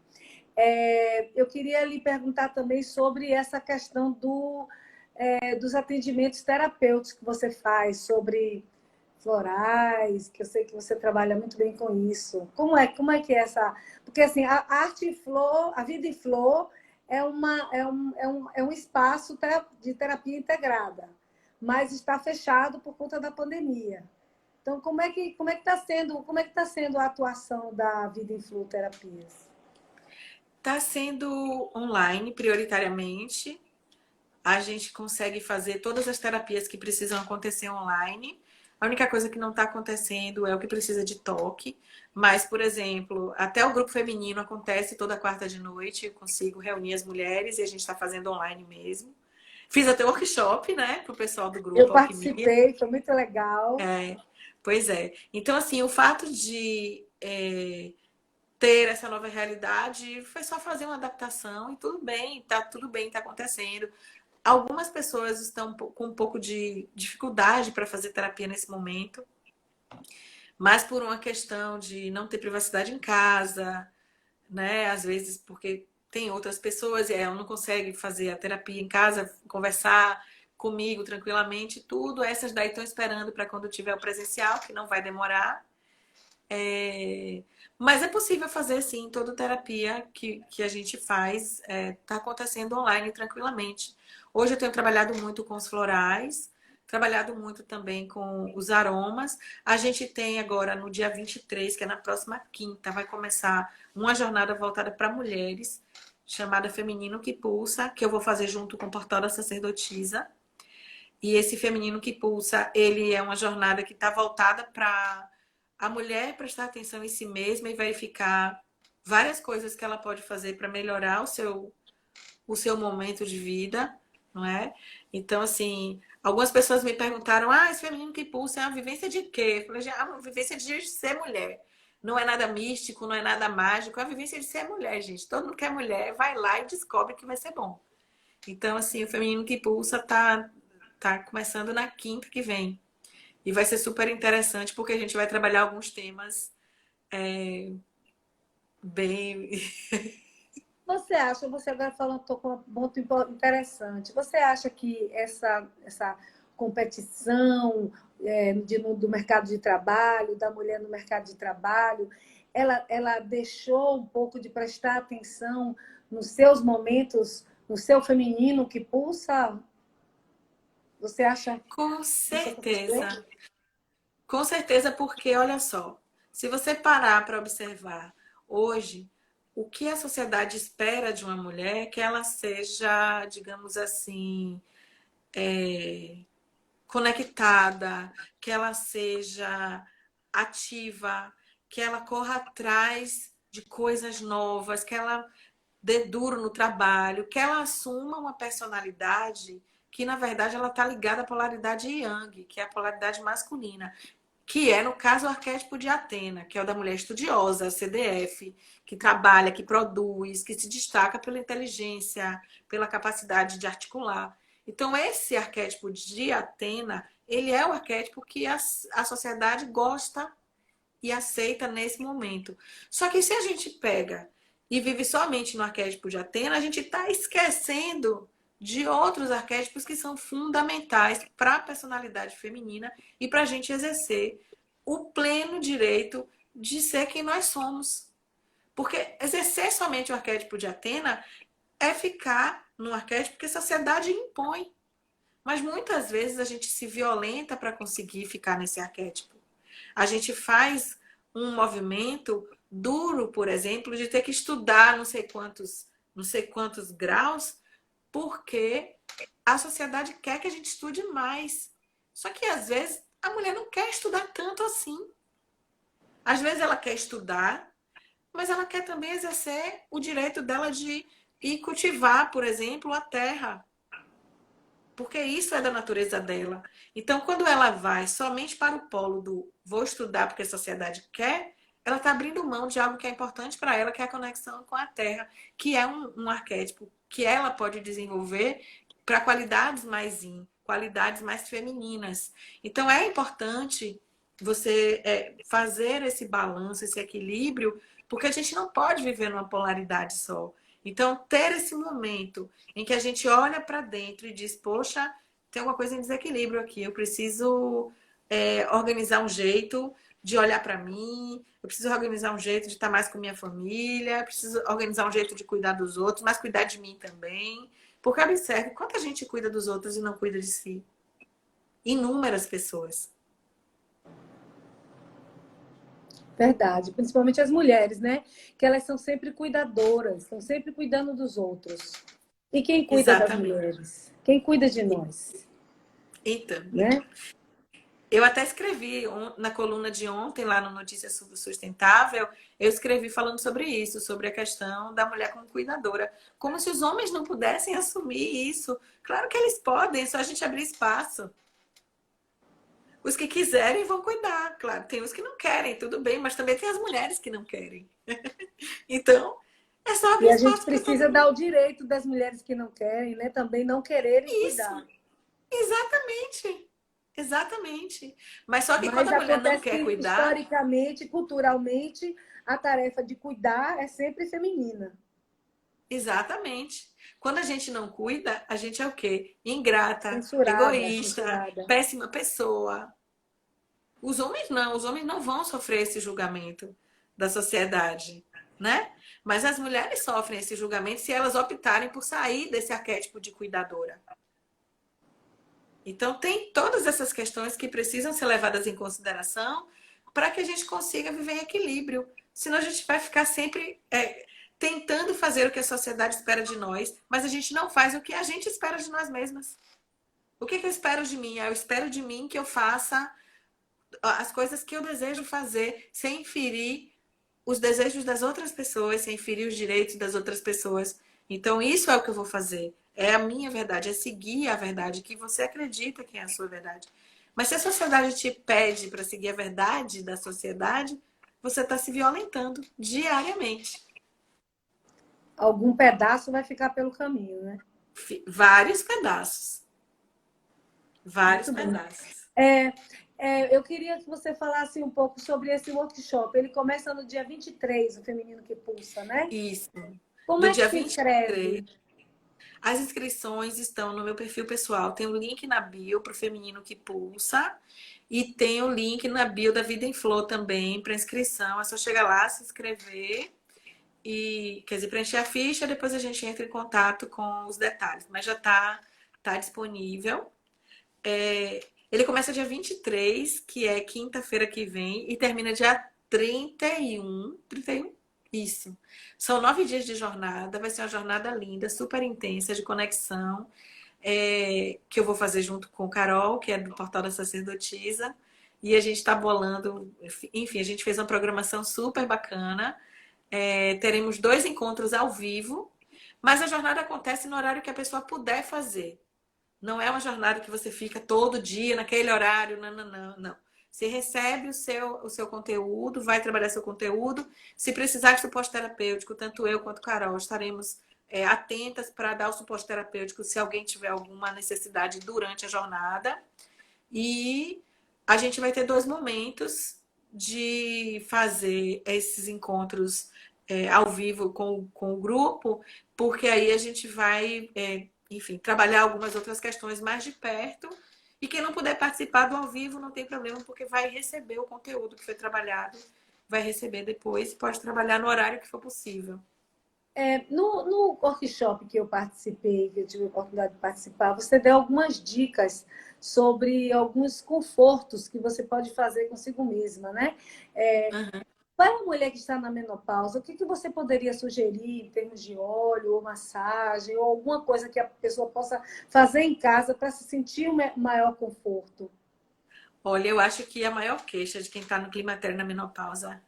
Eu queria lhe perguntar também sobre essa questão dos atendimentos terapêuticos que você faz, sobre florais, que eu sei que você trabalha muito bem com isso. Como é que é essa... Porque assim, a arte em flor, a vida em flor é um espaço de terapia integrada, mas está fechado por conta da pandemia. Então, como é que tá sendo a atuação da Vida em Flor Terapias? Está sendo online, prioritariamente. A gente consegue fazer todas as terapias que precisam acontecer online. A única coisa que não está acontecendo é o que precisa de toque. Mas, por exemplo, até o grupo feminino acontece toda quarta de noite. Eu consigo reunir as mulheres e a gente está fazendo online mesmo. Fiz até workshop, né, para o pessoal do Eu grupo Alquimia. participei, foi muito legal. Pois é. Então, assim, o fato de ter essa nova realidade foi só fazer uma adaptação e tudo bem, tá acontecendo. Algumas pessoas estão com um pouco de dificuldade para fazer terapia nesse momento, mas por uma questão de não ter privacidade em casa, né? Às vezes porque tem outras pessoas e ela não consegue fazer a terapia em casa, conversar comigo tranquilamente, tudo. Essas daí estão esperando para quando tiver o presencial, que não vai demorar. Mas é possível fazer sim, toda terapia que a gente faz está acontecendo online tranquilamente. Hoje eu tenho trabalhado muito com os florais, trabalhado muito também com os aromas. A gente tem agora, no dia 23, que é na próxima quinta, vai começar uma jornada voltada para mulheres, chamada Feminino que Pulsa, que eu vou fazer junto com o Portal da Sacerdotisa. E esse Feminino que Pulsa, ele é uma jornada que está voltada para a mulher prestar atenção em si mesma e verificar várias coisas que ela pode fazer para melhorar o seu momento de vida, não é? Então, assim, algumas pessoas me perguntaram, esse Feminino que Pulsa é uma vivência de quê? Eu falei, uma vivência de ser mulher. Não é nada místico, não é nada mágico, é uma vivência de ser mulher, gente. Todo mundo que é mulher vai lá e descobre que vai ser bom. Então, assim, o Feminino que Pulsa tá começando na quinta que vem. E vai ser super interessante porque a gente vai trabalhar alguns temas bem. Você acha, você agora falando, tocou um ponto interessante, você acha que essa competição do mercado de trabalho, da mulher no mercado de trabalho, ela deixou um pouco de prestar atenção nos seus momentos, no seu feminino que pulsa? Você acha Com que isso aconteceu? certeza. Com certeza, porque olha só, se você parar para observar hoje, o que a sociedade espera de uma mulher é que ela seja, digamos assim, conectada, que ela seja ativa, que ela corra atrás de coisas novas, que ela dê duro no trabalho, que ela assuma uma personalidade que, na verdade, ela está ligada à polaridade Yang, que é a polaridade masculina, que é, no caso, o arquétipo de Atena, que é o da mulher estudiosa, CDF, que trabalha, que produz, que se destaca pela inteligência, pela capacidade de articular. Então, esse arquétipo de Atena, ele é o arquétipo que a sociedade gosta e aceita nesse momento. Só que se a gente pega e vive somente no arquétipo de Atena, a gente está esquecendo de outros arquétipos que são fundamentais para a personalidade feminina e para a gente exercer o pleno direito de ser quem nós somos. Porque exercer somente o arquétipo de Atena é ficar no arquétipo que a sociedade impõe. Mas muitas vezes a gente se violenta para conseguir ficar nesse arquétipo. A gente faz um movimento duro, por exemplo, de ter que estudar não sei quantos graus, porque a sociedade quer que a gente estude mais. Só que às vezes a mulher não quer estudar tanto assim. Às vezes ela quer estudar, mas ela quer também exercer o direito dela de ir cultivar, por exemplo, a terra. Porque isso é da natureza dela. Então, quando ela vai somente para o polo do vou estudar porque a sociedade quer, ela está abrindo mão de algo que é importante para ela, que é a conexão com a terra, que é um arquétipo que ela pode desenvolver para qualidades mais qualidades mais femininas. Então, é importante você fazer esse balanço, esse equilíbrio, porque a gente não pode viver numa polaridade só. Então, ter esse momento em que a gente olha para dentro e diz, poxa, tem alguma coisa em desequilíbrio aqui, eu preciso organizar um jeito de olhar para mim, eu preciso organizar um jeito de estar mais com minha família, eu preciso organizar um jeito de cuidar dos outros, mas cuidar de mim também. Porque observe quanta gente cuida dos outros e não cuida de si. Inúmeras pessoas. Verdade, principalmente as mulheres, né? Que elas são sempre cuidadoras, estão sempre cuidando dos outros. E quem cuida das Exatamente. mulheres? Quem cuida de nós, Então, né? eu até escrevi na coluna de ontem, lá no Notícias Sustentável, eu escrevi falando sobre isso, sobre a questão da mulher como cuidadora. Como se os homens não pudessem assumir isso. Claro que eles podem, é só a gente abrir espaço. Os que quiserem vão cuidar, claro. Tem os que não querem, tudo bem, mas também tem as mulheres que não querem. Então, é só E abrir a gente espaço para todo precisa dar mundo. o direito das mulheres que não querem, né? Também não quererem Isso, cuidar. exatamente. Exatamente. Mas só que quando Mas a mulher não acontece quer que, cuidar, historicamente, culturalmente, a tarefa de cuidar é sempre feminina. exatamente. Quando a gente não cuida, a gente é o quê? Ingrata, Censurada, egoísta, censurada. péssima pessoa. Os homens não vão sofrer esse julgamento da sociedade, né? Mas as mulheres sofrem esse julgamento se elas optarem por sair desse arquétipo de cuidadora. Então, tem todas essas questões que precisam ser levadas em consideração para que a gente consiga viver em equilíbrio. Senão, a gente vai ficar sempre tentando fazer o que a sociedade espera de nós, mas a gente não faz o que a gente espera de nós mesmas. O que eu espero de mim? Eu espero de mim que eu faça as coisas que eu desejo fazer sem ferir os desejos das outras pessoas, sem ferir os direitos das outras pessoas. Então, isso é o que eu vou fazer. É a minha verdade, é seguir a verdade que você acredita que é a sua verdade. Mas se a sociedade te pede para seguir a verdade da sociedade, você está se violentando diariamente. Algum pedaço vai ficar pelo caminho, né? Vários pedaços. Vários Muito bem. pedaços. Eu queria que você falasse um pouco sobre esse workshop. Ele começa no dia 23, o Feminino que Pulsa, né? Isso. Como Do é que dia se 23. inscreve? As inscrições estão no meu perfil pessoal. Tem o link na bio para o Feminino que Pulsa. E tem o link na bio da Vida em Flor também para inscrição. É só chegar lá, se inscrever e, quer dizer, preencher a ficha. Depois a gente entra em contato com os detalhes. Mas já tá disponível. Ele começa dia 23, que é quinta-feira que vem, e termina dia 31. 31? Isso. São 9 dias de jornada. Vai ser uma jornada linda, super intensa, de conexão, que eu vou fazer junto com Carol, que é do Portal da Sacerdotisa. E a gente está bolando, enfim, a gente fez uma programação super bacana. Teremos 2 encontros ao vivo, mas a jornada acontece no horário que a pessoa puder fazer. Não é uma jornada que você fica todo dia naquele horário, não, não, não, não. Você recebe o seu conteúdo, vai trabalhar seu conteúdo. Se precisar de suporte terapêutico, tanto eu quanto Carol estaremos atentas para dar o suporte terapêutico se alguém tiver alguma necessidade durante a jornada. E a gente vai ter 2 momentos de fazer esses encontros ao vivo com o grupo, porque aí a gente vai, enfim, trabalhar algumas outras questões mais de perto. E quem não puder participar do ao vivo não tem problema, porque vai receber o conteúdo que foi trabalhado, vai receber depois, pode trabalhar no horário que for possível. No workshop que eu participei, que eu tive a oportunidade de participar, você deu algumas dicas sobre alguns confortos que você pode fazer consigo mesma, né? Uhum. Para a mulher que está na menopausa, o que você poderia sugerir em termos de óleo, ou massagem, ou alguma coisa que a pessoa possa fazer em casa para se sentir um maior conforto? Olha, eu acho que a maior queixa de quem está no climatério na menopausa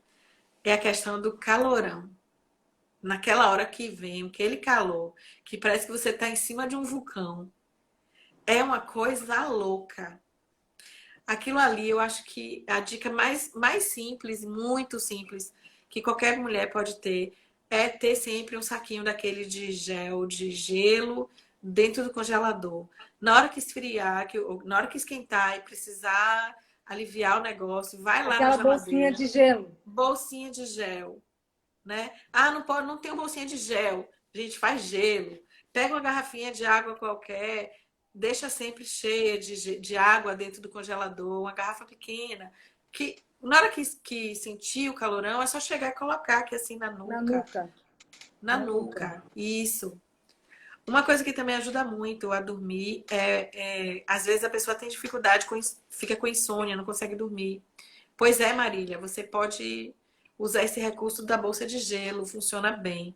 é a questão do calorão. Naquela hora que vem, aquele calor, que parece que você está em cima de um vulcão. É uma coisa louca. Aquilo ali, eu acho que a dica mais simples, muito simples, que qualquer mulher pode ter, é ter sempre um saquinho daquele de gel, de gelo, dentro do congelador. Na hora que esfriar, na hora que esquentar e precisar aliviar o negócio, vai lá na Aquela bolsinha geladeira, de gelo. bolsinha de gel, né? Ah, não pode, não tem uma bolsinha de gel. A gente faz gelo. Pega uma garrafinha de água qualquer, deixa sempre cheia de água dentro do congelador, uma garrafa pequena, que na hora que sentir o calorão, é só chegar e colocar aqui assim na Na nuca. nuca. Na nuca. Isso. Uma coisa que também ajuda muito a dormir às vezes a pessoa tem dificuldade, fica com insônia, não consegue dormir. Pois é, Marília, você pode usar esse recurso da bolsa de gelo, funciona bem.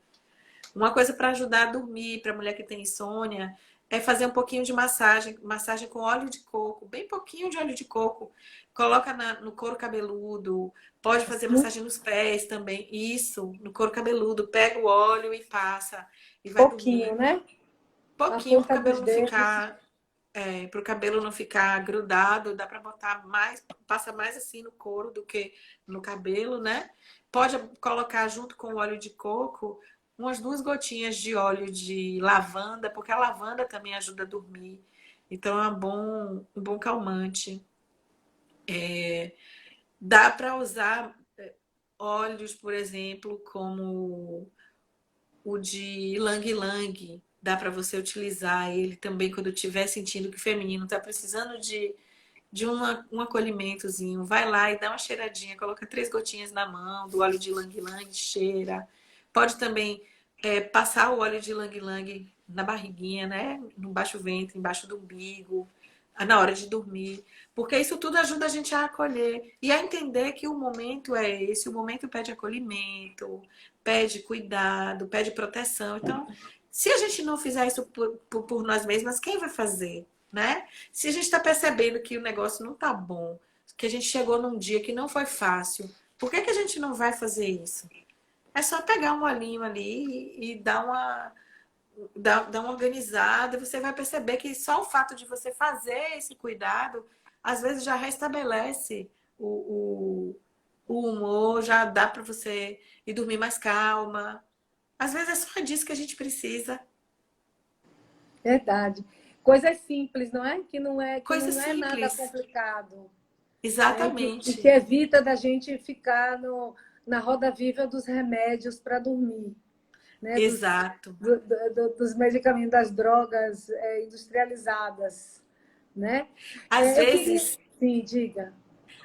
Uma coisa para ajudar a dormir, para mulher que tem insônia, é fazer um pouquinho de massagem com óleo de coco, bem pouquinho de óleo de coco. Coloca no couro cabeludo, pode fazer Assim, massagem nos pés também. Isso, no couro cabeludo, pega o óleo e passa e vai pouquinho, dormir. né? Na Pouquinho para o ponta dos cabelo não dedos. ficar, para o cabelo não ficar grudado, dá para botar mais, passa mais assim no couro do que no cabelo, né? Pode colocar junto com o óleo de coco umas 2 gotinhas de óleo de lavanda, porque a lavanda também ajuda a dormir. Então é um bom calmante. Dá para usar óleos, por exemplo, como o de Lang Lang. Dá para você utilizar ele também quando estiver sentindo que o feminino está precisando de um acolhimentozinho. Vai lá e dá uma cheiradinha, coloca 3 gotinhas na mão do óleo de Lang Lang, cheira. Pode também passar o óleo de Lang Lang na barriguinha, né? No baixo ventre, embaixo do umbigo. na hora de dormir, porque isso tudo ajuda a gente a acolher e a entender que o momento é esse, o momento pede acolhimento, pede cuidado, pede proteção. Então, se a gente não fizer isso por nós mesmas, quem vai fazer, né? Se a gente está percebendo que o negócio não tá bom, que a gente chegou num dia que não foi fácil, por que que a gente não vai fazer isso? É só pegar um olhinho ali e dar uma organizada, você vai perceber que só o fato de você fazer esse cuidado, às vezes já restabelece o humor, já dá para você ir dormir mais calma. Às vezes é só disso que a gente precisa. Verdade. Coisas simples, não é? Que Coisa não é nada simples. complicado, né? E que Exatamente. evita da gente ficar na roda viva dos remédios para dormir, né? Exato. Dos medicamentos, das drogas industrializadas, né? Às Eu queria... vezes, Sim, diga.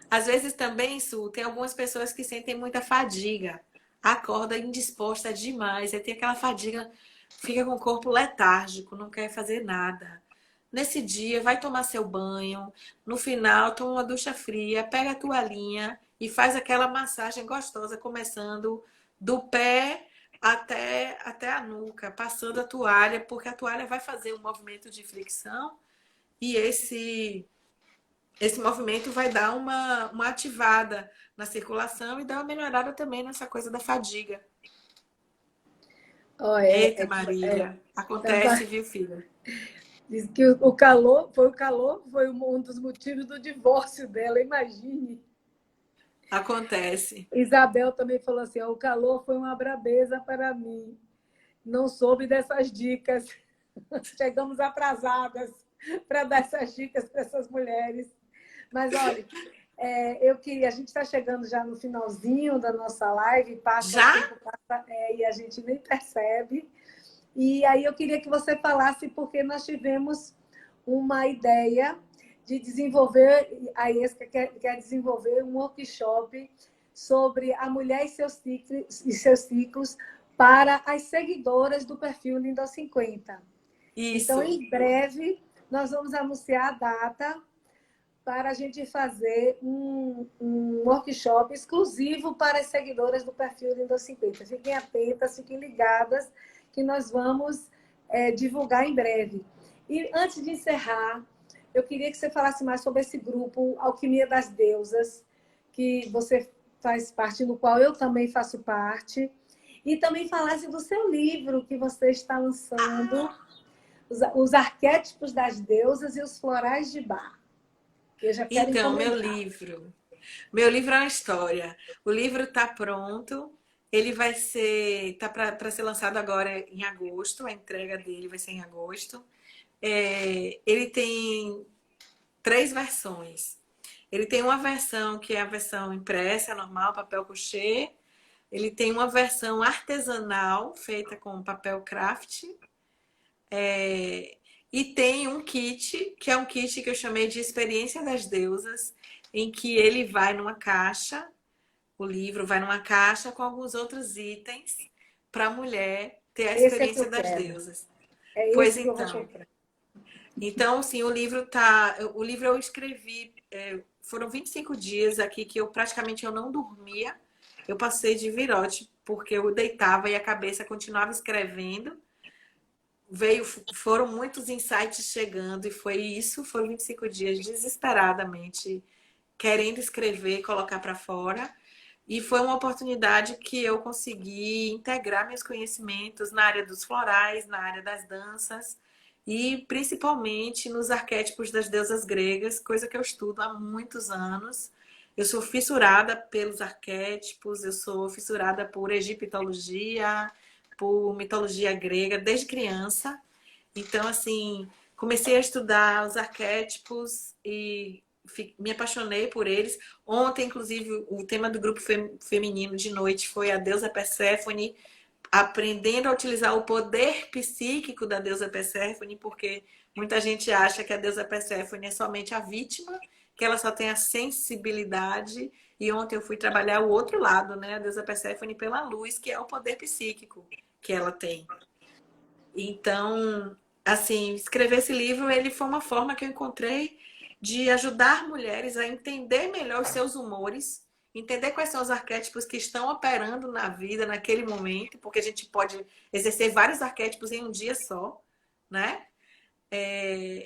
às vezes também, Su, tem algumas pessoas que sentem muita fadiga. Acorda indisposta demais, aí tem aquela fadiga, fica com o corpo letárgico, não quer fazer nada. Nesse dia, vai tomar seu banho. No final, toma uma ducha fria, pega a toalhinha e faz aquela massagem gostosa, começando do pé até a nuca, passando a toalha, porque a toalha vai fazer um movimento de fricção e esse movimento vai dar uma ativada na circulação e dar uma melhorada também nessa coisa da fadiga. Ó, Eita, Marília, tá- acontece, viu, filha? diz que o calor foi um dos motivos do divórcio dela, imagine. Acontece. Isabel também falou assim: ó, o calor foi uma brabeza para mim. Não soube dessas dicas. Chegamos atrasadas para dar essas dicas para essas mulheres. Mas olha, a gente está chegando já no finalzinho da nossa live, passa o Já? tempo passa, e a gente nem percebe. E aí eu queria que você falasse, porque nós tivemos uma ideia de desenvolver, a ESCA quer desenvolver um workshop sobre a mulher e seus ciclos para as seguidoras do perfil Linda aos 50. Então, Isso. em breve, nós vamos anunciar a data para a gente fazer um workshop exclusivo para as seguidoras do perfil Linda 50. Fiquem atentas, fiquem ligadas, que nós vamos divulgar em breve. E antes de encerrar, eu queria que você falasse mais sobre esse grupo Alquimia das Deusas, que você faz parte, no qual eu também faço parte, e também falasse do seu livro que você está lançando, Os Arquétipos das Deusas e os Florais de Bar. Eu já quero Então, encomendar. meu livro é uma história. O livro está pronto. Ele vai ser, tá para ser lançado agora em agosto. A entrega dele vai ser em agosto. Ele tem três versões. Ele tem uma versão que é a versão impressa, normal, papel couché. Ele tem uma versão artesanal, feita com papel craft. E tem um kit, que é um kit que eu chamei de Experiência das Deusas, em que ele vai numa caixa, o livro vai numa caixa com alguns outros itens para a mulher ter a Esse é que experiência eu das quero. deusas. É Pois esse que eu vou então. comprar. Então, sim, o livro eu escrevi, foram 25 dias aqui que eu praticamente eu não dormia. Eu passei de virote, porque eu deitava e a cabeça continuava escrevendo. Foram muitos insights chegando e foi isso, foram 25 dias desesperadamente querendo escrever, colocar para fora. E foi uma oportunidade que eu consegui integrar meus conhecimentos na área dos florais, na área das danças e principalmente nos arquétipos das deusas gregas, coisa que eu estudo há muitos anos. Eu sou fissurada pelos arquétipos, eu sou fissurada por egiptologia, por mitologia grega desde criança. Então, assim, comecei a estudar os arquétipos e me apaixonei por eles. Ontem, inclusive, o tema do grupo feminino de noite foi a deusa Perséfone, aprendendo a utilizar o poder psíquico da deusa Perséfone, porque muita gente acha que a deusa Perséfone é somente a vítima, que ela só tem a sensibilidade. E ontem eu fui trabalhar o outro lado, né? A deusa Perséfone pela luz, que é o poder psíquico que ela tem. Então, assim, escrever esse livro, ele foi uma forma que eu encontrei de ajudar mulheres a entender melhor os seus humores, entender quais são os arquétipos que estão operando na vida naquele momento, porque a gente pode exercer vários arquétipos em um dia só, né?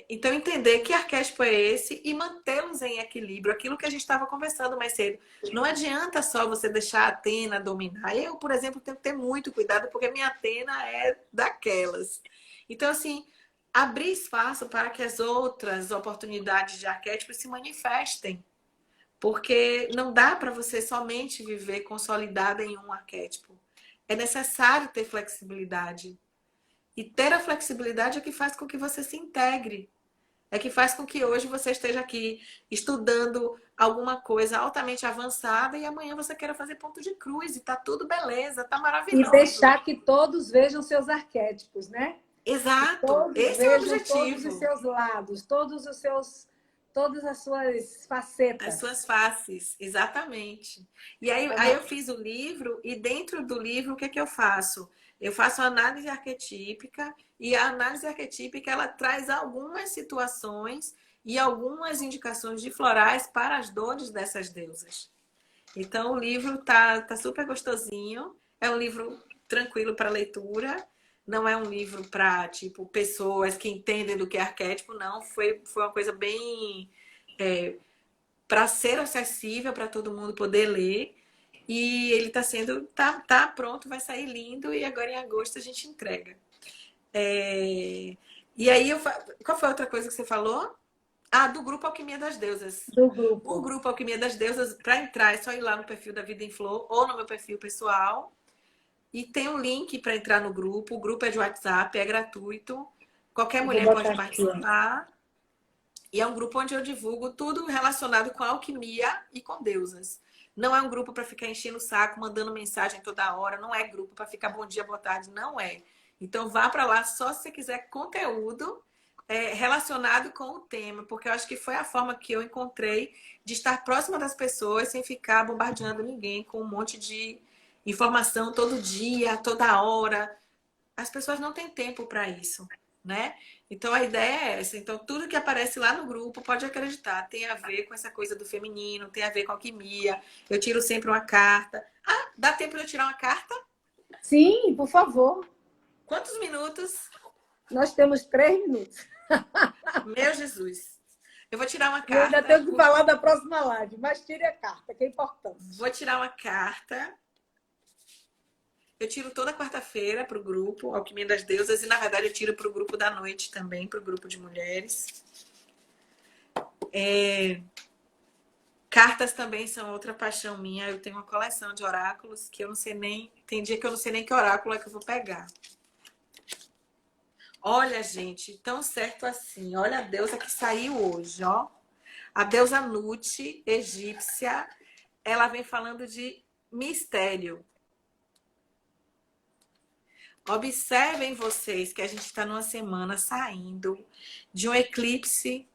Então, entender que arquétipo é esse e mantê-los em equilíbrio, aquilo que a gente estava conversando mais cedo. Não adianta só você deixar a Atena dominar. Eu, por exemplo, tenho que ter muito cuidado, porque minha Atena é daquelas. Então, assim, abrir espaço para que as outras oportunidades de arquétipos se manifestem. Porque não dá para você somente viver consolidada em um arquétipo. É necessário ter flexibilidade. E ter a flexibilidade é que faz com que você se integre. É que faz com que hoje você esteja aqui estudando alguma coisa altamente avançada e amanhã você queira fazer ponto de cruz e tá tudo beleza, tá E maravilhoso. deixar que todos vejam seus arquétipos, né? Que Exato, todos esse é o vejam todos os objetivo. seus lados, todas as suas As suas facetas. faces, exatamente. E aí eu fiz o livro, e dentro do livro, o que é que eu faço? Eu faço a análise arquetípica, e a análise arquetípica ela traz algumas situações e algumas indicações de florais para as dores dessas deusas. Então o livro tá super gostosinho, é um livro tranquilo para leitura, não é um livro para tipo pessoas que entendem do que é arquétipo, não, foi uma coisa bem para ser acessível para todo mundo poder ler. E ele está sendo, tá pronto, vai sair lindo e agora em agosto a gente entrega. E aí, qual foi a outra coisa que você falou? Ah, do grupo Alquimia das Deusas. Do O grupo. grupo Alquimia das Deusas, para entrar, é só ir lá no perfil da Vida em Flor ou no meu perfil pessoal. E tem um link para entrar no grupo. O grupo é de WhatsApp, é gratuito. Qualquer Eu vou mulher pode botar aqui, ó. participar. E é um grupo onde eu divulgo tudo relacionado com alquimia e com deusas. Não é um grupo para ficar enchendo o saco, mandando mensagem toda hora. Não é grupo para ficar bom dia, boa tarde. Não é. Então vá para lá só se você quiser conteúdo relacionado com o tema, porque eu acho que foi a forma que eu encontrei de estar próxima das pessoas sem ficar bombardeando ninguém com um monte de informação todo dia, toda hora. As pessoas não têm tempo para isso, né? Então a ideia é essa. Então tudo que aparece lá no grupo, pode acreditar, tem a ver com essa coisa do feminino, tem a ver com alquimia. Eu tiro sempre uma carta. Ah, dá tempo de eu tirar uma carta? Sim, por favor. Quantos minutos? Nós temos 3 minutos. Meu Jesus. Eu vou tirar uma E eu ainda carta. tenho que falar da próxima live, mas tire a carta, que é importante. Vou tirar uma carta. Eu tiro toda quarta-feira para o grupo Alquimia das Deusas e, na verdade, eu tiro para o grupo da noite também, para o grupo de mulheres. Cartas também são outra paixão minha. Eu tenho uma coleção de oráculos que eu não sei nem... Tem dia que eu não sei nem que oráculo é que eu vou pegar. Olha, gente, tão certo assim. Olha a deusa que saiu hoje, ó. A deusa Nut, egípcia, ela vem falando de mistério. Observem vocês que a gente está numa semana saindo de um eclipse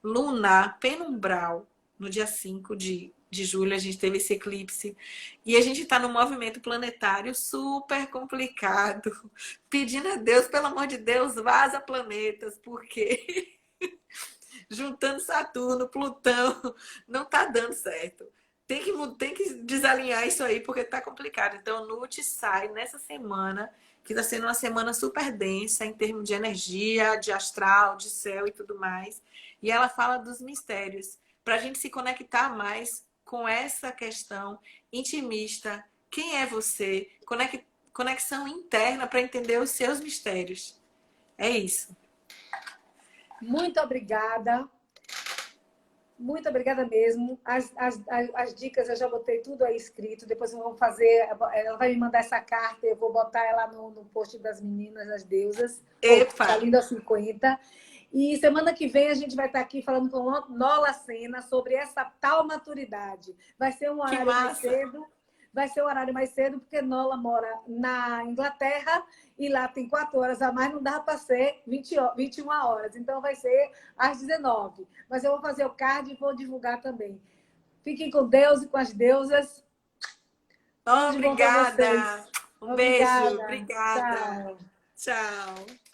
lunar penumbral. No dia 5 de julho, a gente teve esse eclipse. E a gente está num movimento planetário super complicado. Pedindo a Deus, pelo amor de Deus, vaza planetas, porque juntando Saturno, Plutão, não está dando certo. Tem que desalinhar isso aí, porque está complicado. Então, Nut sai nessa semana, que está sendo uma semana super densa em termos de energia, de astral, de céu e tudo mais. E ela fala dos mistérios, para a gente se conectar mais com essa questão intimista. Quem é você? Conexão interna para entender os seus mistérios. É isso. Muito obrigada. Muito obrigada mesmo. As dicas eu já botei tudo aí escrito. Depois eu vou fazer. Ela vai me mandar essa carta, eu vou botar ela no post das meninas, das deusas. Epa! Tá lindo aos 50. E semana que vem a gente vai estar aqui falando com Nola Sena sobre essa tal maturidade. Vai ser um Que horário mais massa! cedo. Vai ser um horário mais cedo, porque Nola mora na Inglaterra e lá tem 4 horas a mais, não dá para ser 21 horas. Então vai ser às 19. Mas eu vou fazer o card e vou divulgar também. Fiquem com Deus e com as deusas. Tudo de bom para Obrigada! vocês. Um beijo! Obrigada. Obrigada! Tchau. Tchau!